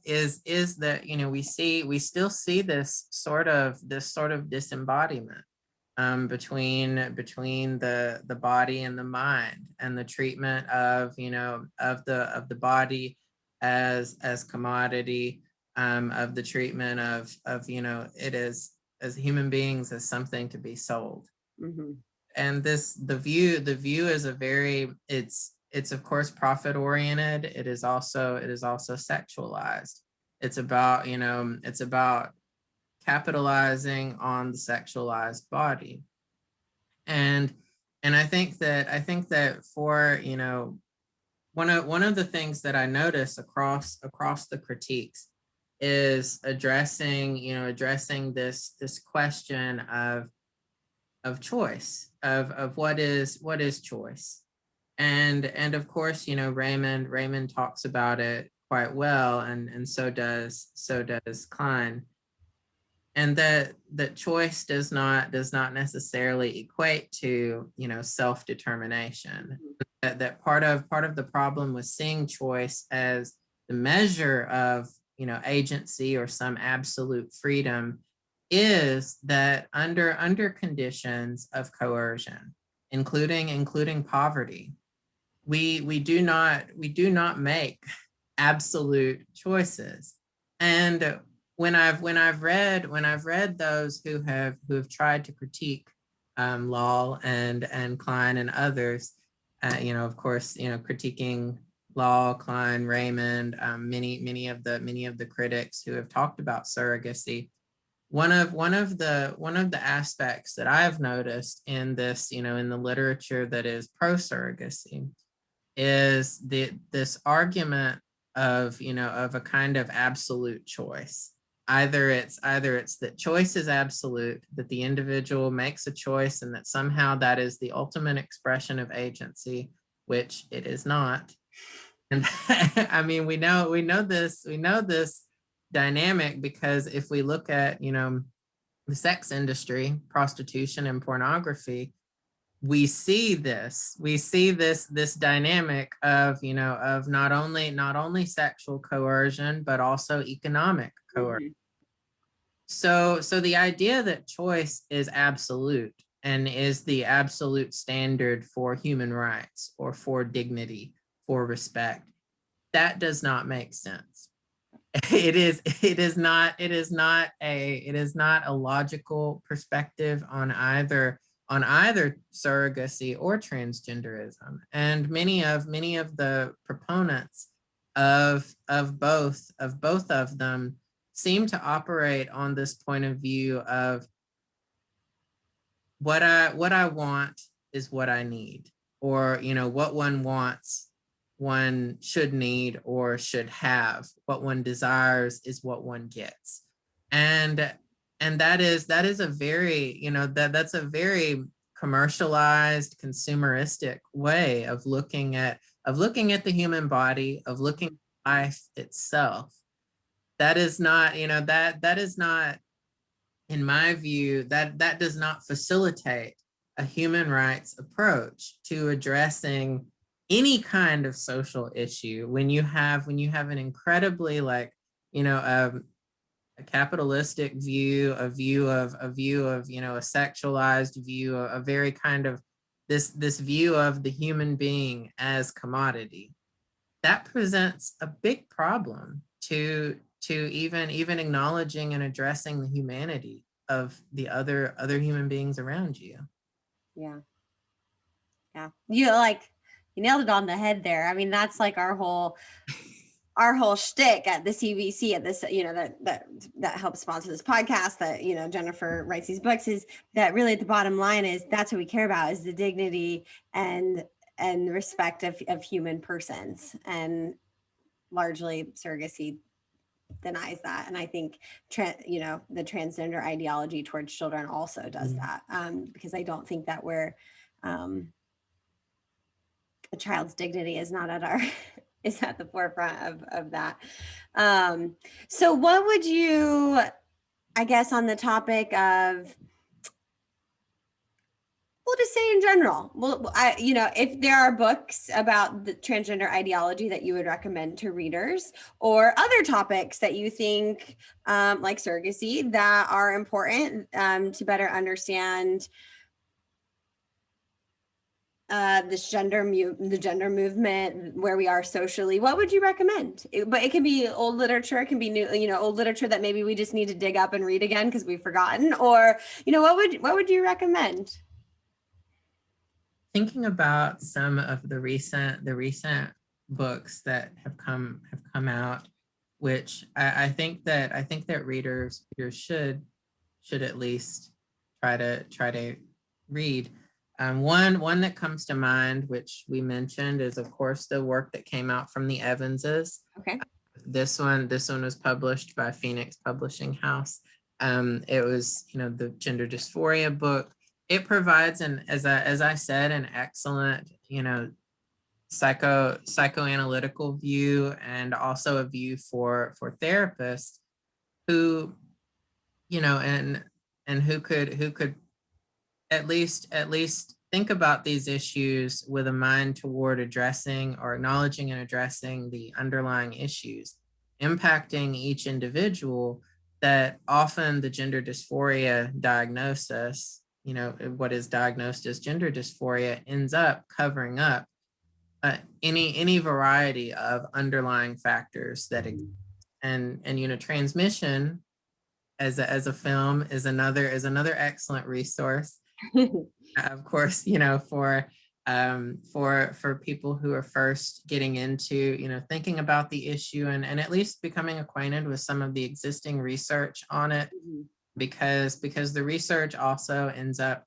is that we still see this sort of disembodiment between the body and the mind, and the treatment of the body as commodity, of the treatment of it is as human beings as something to be sold. And the view is a very, it's of course profit oriented. It is also sexualized. It's about capitalizing on the sexualized body. And I think that for one of the things that I notice across the critiques is addressing this question of choice, of what is choice. And of course, Raymond talks about it quite well, and so does Klein. And that choice does not necessarily equate to self-determination. That part of the problem with seeing choice as the measure of agency or some absolute freedom is that under conditions of coercion, including poverty, we do not make absolute choices. And when I've read those who have tried to critique Law and Klein and others, of course, critiquing Law, Klein, Raymond, many of the critics who have talked about surrogacy, one of the aspects that I've noticed in this, in the literature that is pro surrogacy, is this argument of a kind of absolute choice. Either it's that choice is absolute, that the individual makes a choice, and that somehow that is the ultimate expression of agency, which it is not. And I mean, we know this dynamic, because if we look at the sex industry, prostitution and pornography, we see this dynamic of of not only sexual coercion, but also economic coercion. So the idea that choice is absolute and is the absolute standard for human rights or for dignity, for respect, that does not make sense. It is not a logical perspective on either surrogacy or transgenderism. And many of the proponents of both of them seem to operate on this point of view of what I want is what I need, or what one wants one should need or should have. What one desires is what one gets. And that is a very, that's a very commercialized, consumeristic way of looking at the human body, of looking at life itself. That is not, that is not, in my view, that does not facilitate a human rights approach to addressing any kind of social issue. When you have an incredibly a capitalistic view, a view of a sexualized view, a very kind of this view of the human being as commodity, that presents a big problem to even acknowledging and addressing the humanity of the other human beings around you. Yeah. You nailed it on the head there. I mean, that's like our whole shtick at the CVC, at this, that helps sponsor this podcast, that, Jennifer writes these books, is that really at the bottom line is that's what we care about, is the dignity and respect of human persons. And largely surrogacy denies that. And I think, the transgender ideology towards children also does that, because I don't think that we're, a child's dignity is not is at the forefront of that. So what would you, I guess, on the topic of, we'll just say in general, if there are books about the transgender ideology that you would recommend to readers, or other topics that you think, like surrogacy, that are important to better understand the gender movement, where we are socially, what would you recommend? But it can be old literature, it can be new, old literature that maybe we just need to dig up and read again because we've forgotten, or what would you recommend? Thinking about some of the recent books that have come out, which I think that readers should at least try to read. One that comes to mind, which we mentioned, is of course the work that came out from the Evanses. Okay. This one was published by Phoenix Publishing House. It was, the gender dysphoria book. It provides as I said, an excellent, psychoanalytical view, and also a view for therapists who, and who could at least think about these issues with a mind toward addressing or acknowledging and addressing the underlying issues impacting each individual, that often the gender dysphoria diagnosis, what is diagnosed as gender dysphoria, ends up covering up any variety of underlying factors that and transmission as a film is another excellent resource. Of course, for people who are first getting into, thinking about the issue and at least becoming acquainted with some of the existing research on it, because the research also ends up,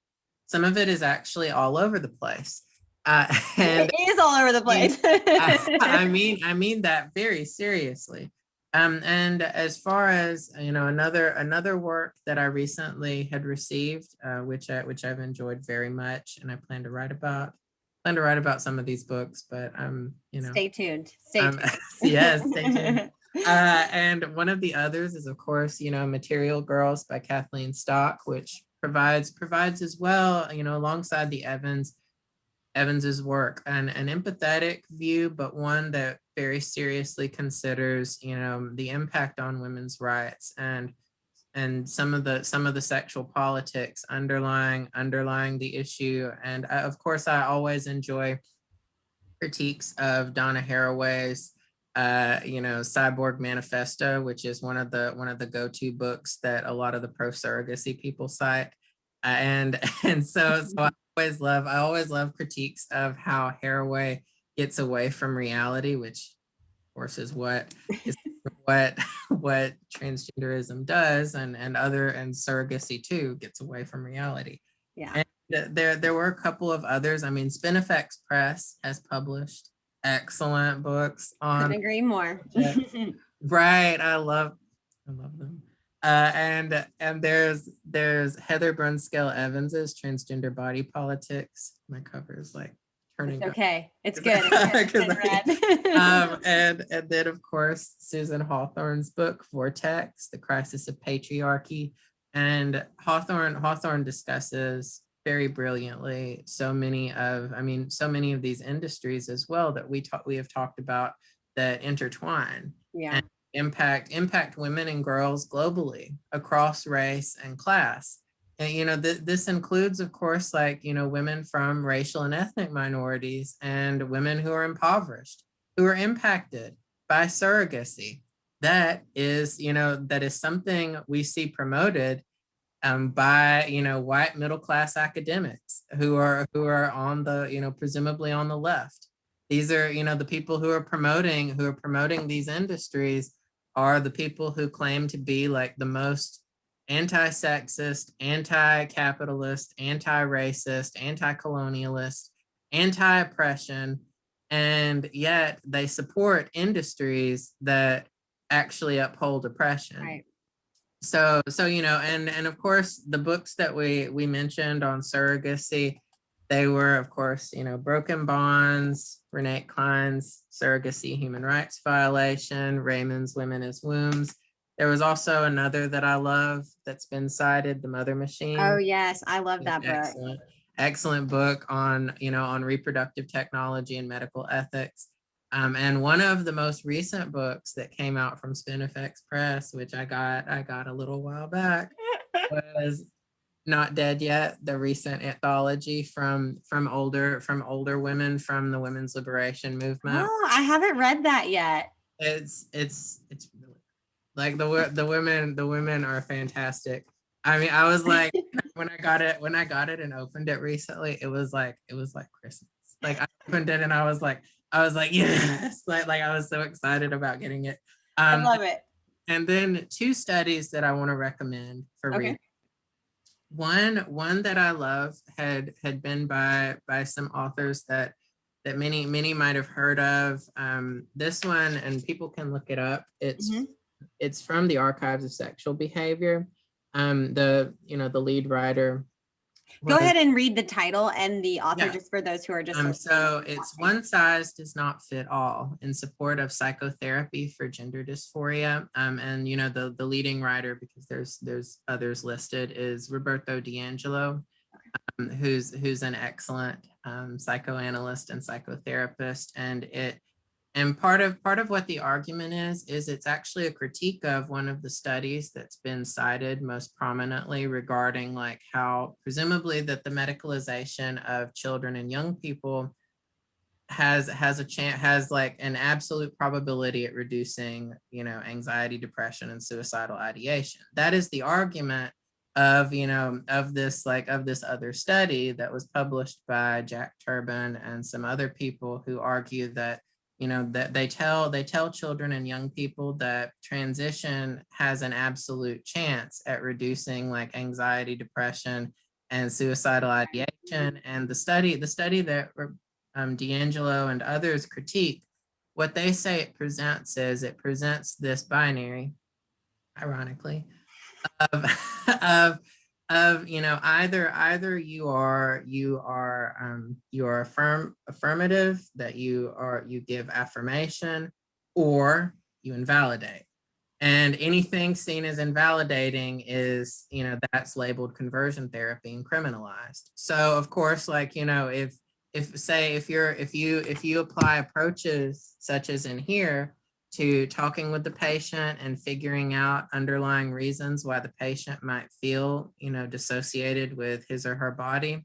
some of it is actually all over the place. And it is all over the place. I mean that very seriously. And as far as another work that I recently had received, which I've enjoyed very much, and I plan to write about some of these books, but stay tuned. Yes, stay tuned. And one of the others is, of course, Material Girls by Kathleen Stock, which provides as well, alongside the Evans's work, an empathetic view, but one that very seriously considers, the impact on women's rights and some of the sexual politics underlying the issue. And of course, I always enjoy critiques of Donna Haraway's Cyborg Manifesto, which is one of the go-to books that a lot of the pro-surrogacy people cite. And so I always love critiques of how Haraway gets away from reality, which of course is what is what what transgenderism does, and surrogacy too gets away from reality. Yeah. And there were a couple of others. I mean, Spinifex Press has published excellent books on Couldn't agree more. right. I love them. And there's Heather Brunskell Evans's Transgender Body Politics. My cover is like turning It's up. okay. It's good. It's good. And then of course Susan Hawthorne's book Vortex: The Crisis of Patriarchy. And Hawthorne discusses very brilliantly so many of these industries as well that we have talked about, that intertwine Yeah. and impact women and girls globally across race and class. And this includes, of course, like women from racial and ethnic minorities, and women who are impoverished, who are impacted by surrogacy. That is something we see promoted by white middle class academics who are on the presumably on the left. These are the people who are promoting these industries are the people who claim to be like the most anti-sexist, anti-capitalist, anti-racist, anti-colonialist, anti-oppression, and yet they support industries that actually uphold oppression. Right. So and of course the books that we mentioned on surrogacy, they were of course Broken Bonds, Renee Klein's Surrogacy: Human Rights Violation, Raymond's Women as Wombs. There was also another that I love that's been cited, The Mother Machine. Oh yes, I love that book. Excellent book on on reproductive technology and medical ethics. And one of the most recent books that came out from Spinifex Press, which I got a little while back, was Not Dead Yet, the recent anthology from older women from the women's liberation movement. Oh, I haven't read that yet. It's really like the women are fantastic. I mean, I was like, when I got it and opened it recently, it was like Christmas. Like I opened it and I was like, yes, like I was so excited about getting it. I love it. And then two studies that I want to recommend for reading. One that I love had been by some authors that many might have heard of. This one, and people can look it up. It's from the Archives of Sexual Behavior. The lead writer. Go ahead and read the title and the author, just for those who are just listening. So it's One Size Does Not Fit All: In Support of Psychotherapy for Gender Dysphoria. And the leading writer, because there's others listed, is Roberto D'Angelo, who's an excellent psychoanalyst and psychotherapist. And part of what the argument is it's actually a critique of one of the studies that's been cited most prominently regarding like how presumably that the medicalization of children and young people has like an absolute probability at reducing anxiety, depression, and suicidal ideation. That is the argument of this other study that was published by Jack Turbin and some other people who argue that that they tell children and young people that transition has an absolute chance at reducing like anxiety, depression, and suicidal ideation. And the study that D'Angelo and others critique, what they say it presents this binary, ironically, of either you are affirmative, that you give affirmation, or you invalidate. And anything seen as invalidating is that's labeled conversion therapy and criminalized. So of course, like if you apply approaches such as in here to talking with the patient and figuring out underlying reasons why the patient might feel, dissociated with his or her body,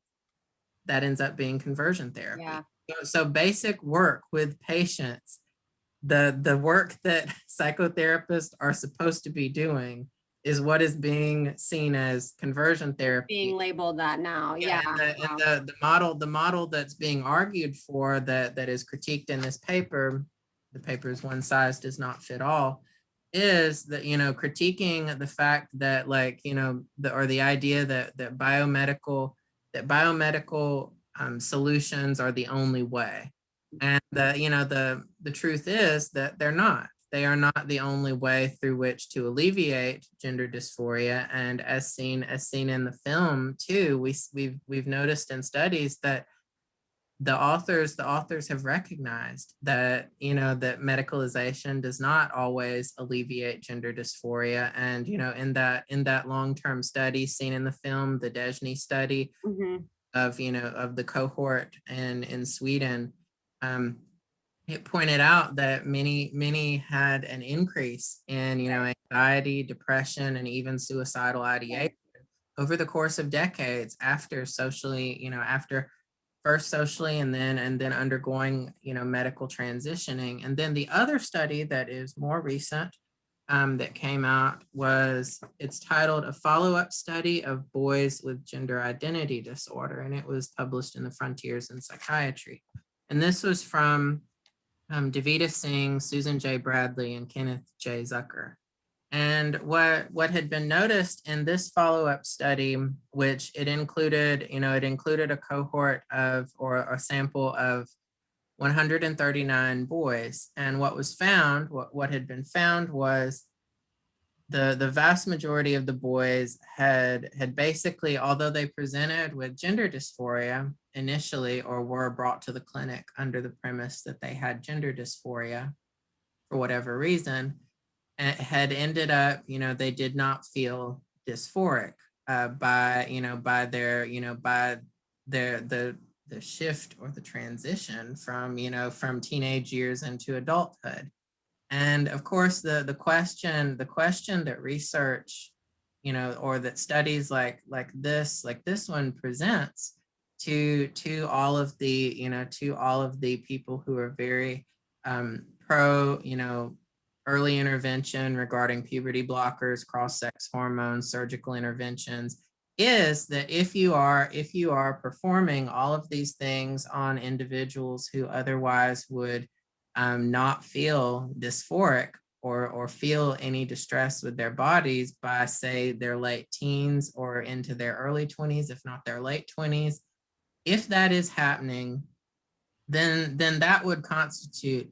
that ends up being conversion therapy. Yeah. So basic work with patients, the work that psychotherapists are supposed to be doing, is what is being seen as conversion therapy. Being labeled that now. Yeah. And the model that's being argued for, that is critiqued in this paper, the paper is One Size Does Not Fit All, is that, critiquing the fact that, like, the idea that biomedical solutions are the only way. And the truth is that they're not. They are not the only way through which to alleviate gender dysphoria. And as seen in the film too, we've noticed in studies that the authors have recognized that, that medicalization does not always alleviate gender dysphoria. And, in that long-term study seen in the film, the Dejny study, of the cohort in Sweden, it pointed out that many had an increase in, anxiety, depression, and even suicidal ideation over the course of decades after after first socially and then undergoing, medical transitioning. And then the other study that is more recent, that came out, it's titled "A Follow-Up Study of Boys with Gender Identity Disorder," and it was published in the Frontiers in Psychiatry. And this was from Davida Singh, Susan J. Bradley, and Kenneth J. Zucker. And what had been noticed in this follow-up study, which it included a cohort of, or a sample of 139 boys. And what had been found was the vast majority of the boys had basically, although they presented with gender dysphoria initially, or were brought to the clinic under the premise that they had gender dysphoria for whatever reason, had ended up, they did not feel dysphoric by the shift or the transition from teenage years into adulthood. And of course, the question that research, or that studies like this one presents to all of the people who are very pro, early intervention regarding puberty blockers, cross-sex hormones, surgical interventions, is that if you are performing all of these things on individuals who otherwise would not feel dysphoric or feel any distress with their bodies by, say, their late teens or into their early 20s, if not their late 20s, if that is happening, then that would constitute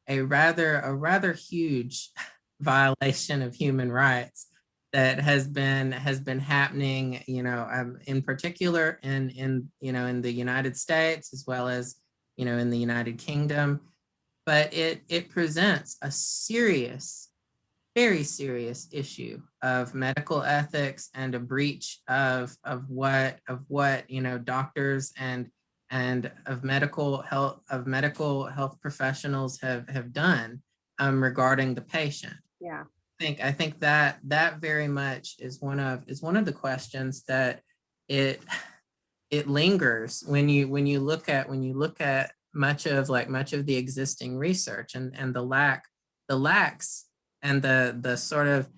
a rather huge violation of human rights that has been happening, in particular in the United States, as well as, in the United Kingdom. But it presents a very serious issue of medical ethics and a breach of what doctors and of medical health professionals have done regarding the patient. Yeah. I think that very much is one of the questions that it lingers when you look at much of the existing research and the lacks and the sort of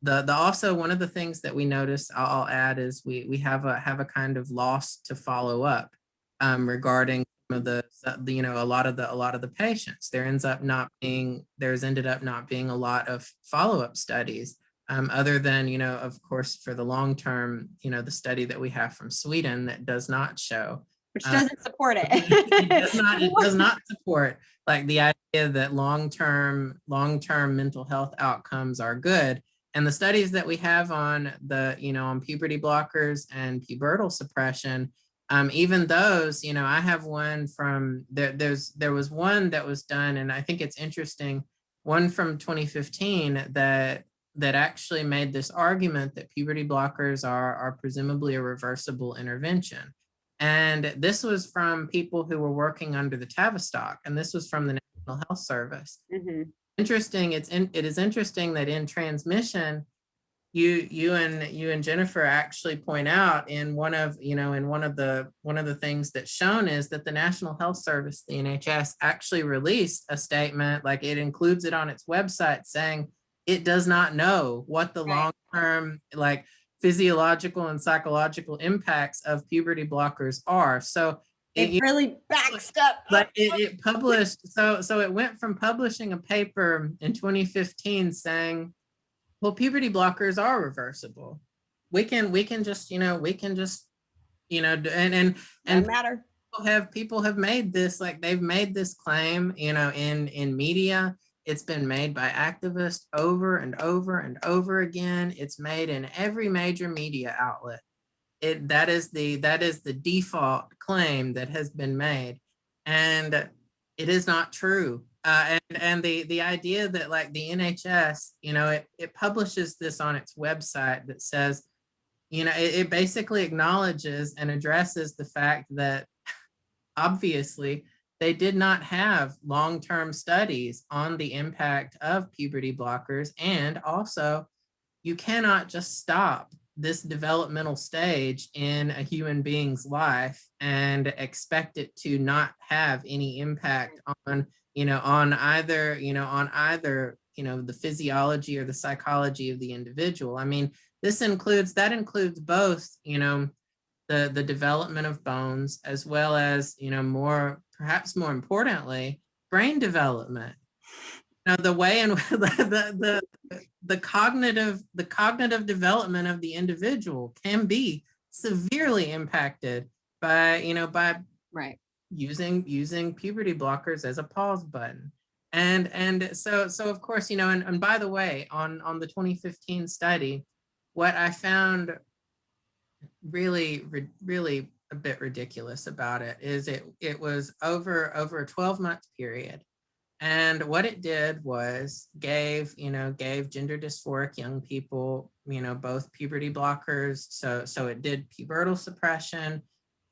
the also one of the things that we notice, I'll add, is we have a kind of loss to follow up regarding some of the a lot of the patients. There's ended up not being a lot of follow-up studies other than, of course, for the long term, the study that we have from Sweden that does not show, which doesn't support it. It does not support, like, the idea that long-term mental health outcomes are good. And the studies that we have on on puberty blockers and pubertal suppression, even those, I have one from there was one that was done, and I think it's interesting, one from 2015 that actually made this argument that puberty blockers are presumably a reversible intervention. And this was from people who were working under the Tavistock, and this was from the National Health Service. Interesting. It is interesting that in transmission, you and Jennifer actually point out in one of the things that's shown is that the National Health Service, the NHS, actually released a statement, like it includes it on its website, saying it does not know what the long-term, like, physiological and psychological impacts of puberty blockers are. So It really backstep. But it published, so it went from publishing a paper in 2015 saying, well, puberty blockers are reversible. We can just, and matter. people have made this, like they've made this claim, in media. It's been made by activists over and over and over again. It's made in every major media outlet. That is the default claim that has been made, and it is not true. And the idea that like the NHS, it publishes this on its website that says, it basically acknowledges and addresses the fact that obviously they did not have long-term studies on the impact of puberty blockers, and also you cannot just stop this developmental stage in a human being's life and expect it to not have any impact on, on either the physiology or the psychology of the individual. I mean, that includes both, the development of bones, as well as, perhaps more importantly, brain development. Now, the way in the cognitive development of the individual can be severely impacted by right using puberty blockers as a pause button. And so of course, and by the way, on the 2015 study, what I found really a bit ridiculous about it is it was over a 12-month period. And what it did was gave gender dysphoric young people, both puberty blockers. So it did pubertal suppression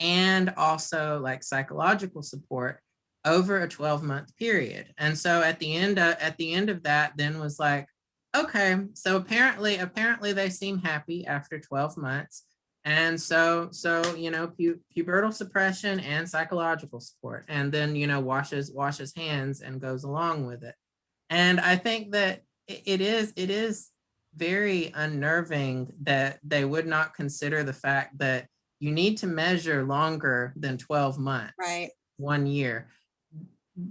and also like psychological support over a 12-month period. And so at the end of that, then was like, okay, so apparently they seem happy after 12 months. And so pubertal suppression and psychological support, and then washes hands and goes along with it. And I think that it is very unnerving that they would not consider the fact that you need to measure longer than 12 months, right, 1 year.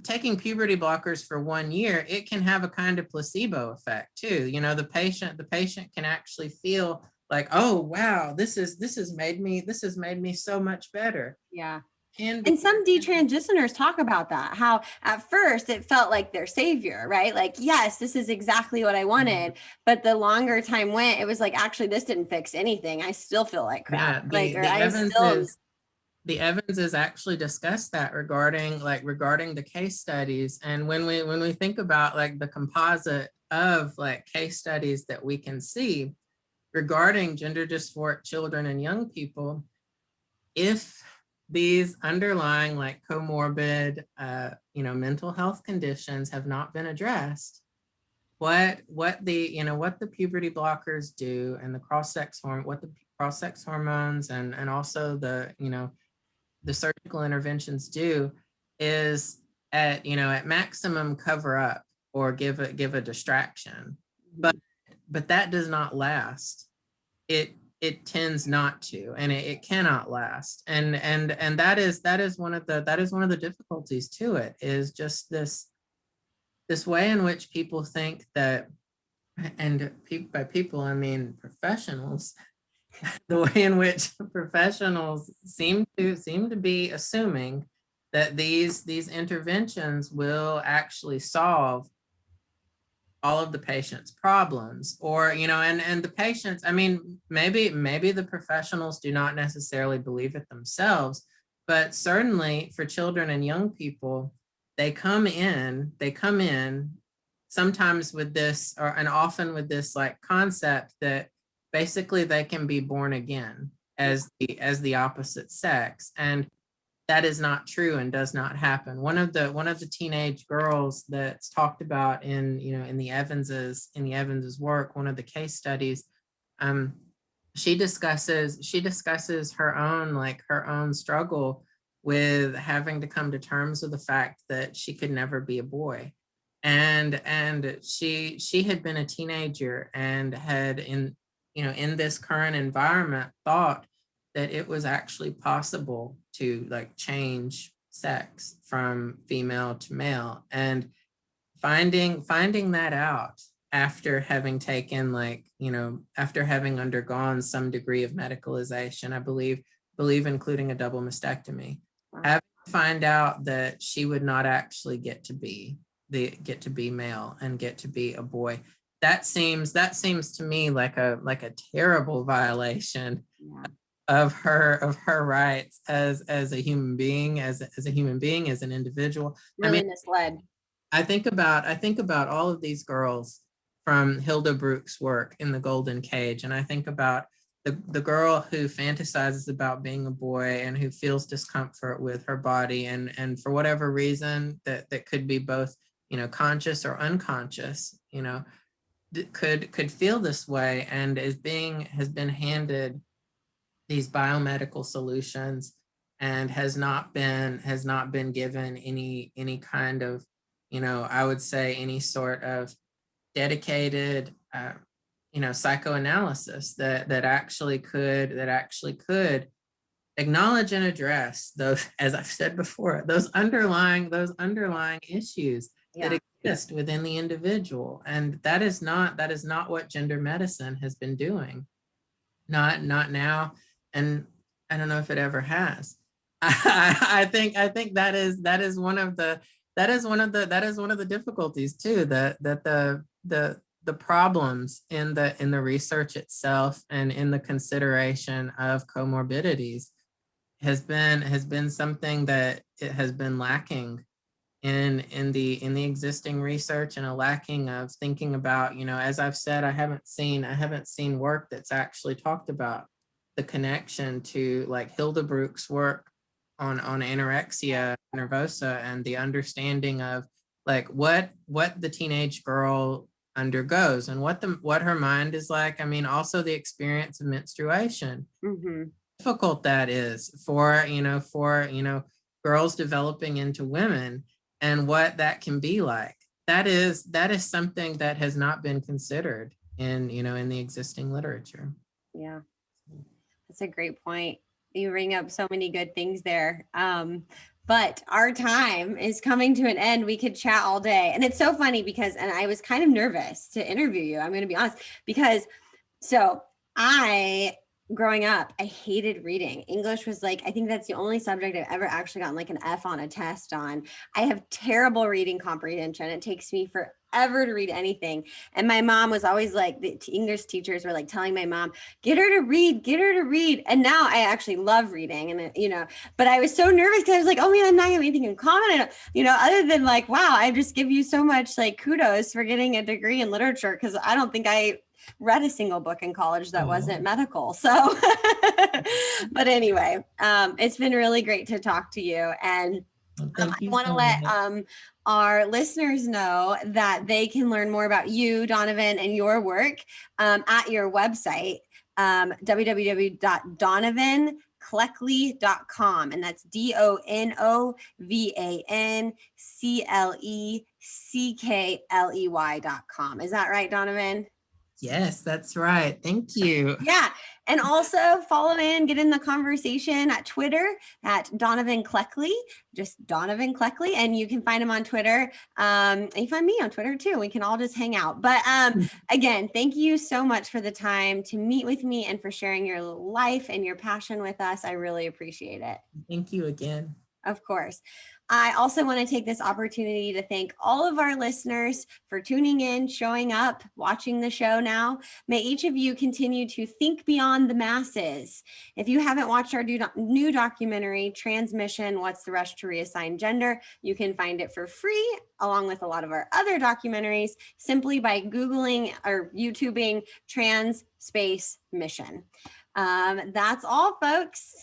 Taking puberty blockers for 1 year, it can have a kind of placebo effect too. The patient can actually feel like, oh wow, this has made me so much better. Yeah. And some detransitioners talk about that, how at first it felt like their savior, right? Like, yes, this is exactly what I wanted. But the longer time went, it was like, actually, this didn't fix anything. I still feel like crap. Yeah, the Evanses actually discussed that regarding the case studies. And when we think about like the composite of like case studies that we can see regarding gender dysphoric children and young people, if these underlying like comorbid mental health conditions have not been addressed, what the puberty blockers do, and the cross-sex hormones and also the surgical interventions do, is at maximum cover up or give a distraction, but that does not last. It tends not to, and it cannot last. And that is one of the difficulties to it, is just this way in which people think that, and by people I mean professionals, the way in which professionals seem to be assuming that these interventions will actually solve all of the patient's problems, or and the patients, I mean, maybe the professionals do not necessarily believe it themselves, but certainly for children and young people, they come in sometimes with this, and often with this like concept that basically they can be born again as the opposite sex, and that is not true and does not happen. One of the teenage girls that's talked about in the Evanses work, one of the case studies, she discusses her own struggle with having to come to terms with the fact that she could never be a boy. And she had been a teenager and had in this current environment thought that it was actually possible to like change sex from female to male. And finding that out after having taken, like, you know, after having undergone some degree of medicalization, I believe including a double mastectomy, Wow. having to find out that she would not actually get to be male and get to be a boy. That seems to me like a terrible violation Yeah. of her rights as a human being, as a human being, as an individual. Really misled. I think about all of these girls from Hilda Brooks' work in The Golden Cage, and I think about the girl who fantasizes about being a boy and who feels discomfort with her body, and for whatever reason that could be both, you know, conscious or unconscious, you know, could feel this way, and has been handed these biomedical solutions and has not been given any kind of, you know, I would say any sort of dedicated you know, psychoanalysis that actually could acknowledge and address those, as I've said before, those underlying issues Yeah. that exist within the individual. And that is not what gender medicine has been doing. Not now, and I don't know if it ever has. I think that is one of the difficulties too, that the problems in the research itself and in the consideration of comorbidities has been something that it has been lacking in the existing research, and a lacking of thinking about, you know, as I've said, I haven't seen work that's actually talked about the connection to like Hilda Brooks' work on anorexia nervosa, and the understanding of like what the teenage girl undergoes and what her mind is like. I mean, also the experience of menstruation, difficult that is for, you know, girls developing into women, and what that can be like. That is something that has not been considered in, you know, in the existing literature. Yeah, that's a great point. You bring up so many good things there. But our time is coming to an end. We could chat all day. And it's so funny because, and I was kind of nervous to interview you, I'm going to be honest, because so growing up, I hated reading. English was like, I think that's the only subject I've ever actually gotten like an F on a test on. I have terrible reading comprehension. It takes me forever to read anything. And my mom was always like, the English teachers were like telling my mom, get her to read. And now I actually love reading, and you know, but I was so nervous because I was like, oh man, I'm not gonna have anything in common. You know, other than like, wow, I just give you so much like kudos for getting a degree in literature, because I don't think I read a single book in college that wasn't medical. So, but anyway, it's been really great to talk to you. And I want to let our listeners know that they can learn more about you, Donovan, and your work at your website, www.donovancleckley.com. And that's DONOVANCLECKLEY.com. Is that right, Donovan? Yes, that's right. Thank you. Yeah. And also follow in, get in the conversation at Twitter at Donovan Cleckley, just Donovan Cleckley. And you can find him on Twitter. And you find me on Twitter too. We can all just hang out. But again, thank you so much for the time to meet with me and for sharing your life and your passion with us. I really appreciate it. Thank you again. Of course. I also want to take this opportunity to thank all of our listeners for tuning in, showing up, watching the show now. May each of you continue to think beyond the masses. If you haven't watched our new documentary, Transmission, What's the Rush to Reassign Gender, you can find it for free, along with a lot of our other documentaries, simply by Googling or YouTubing Trans Space Mission. That's all, folks.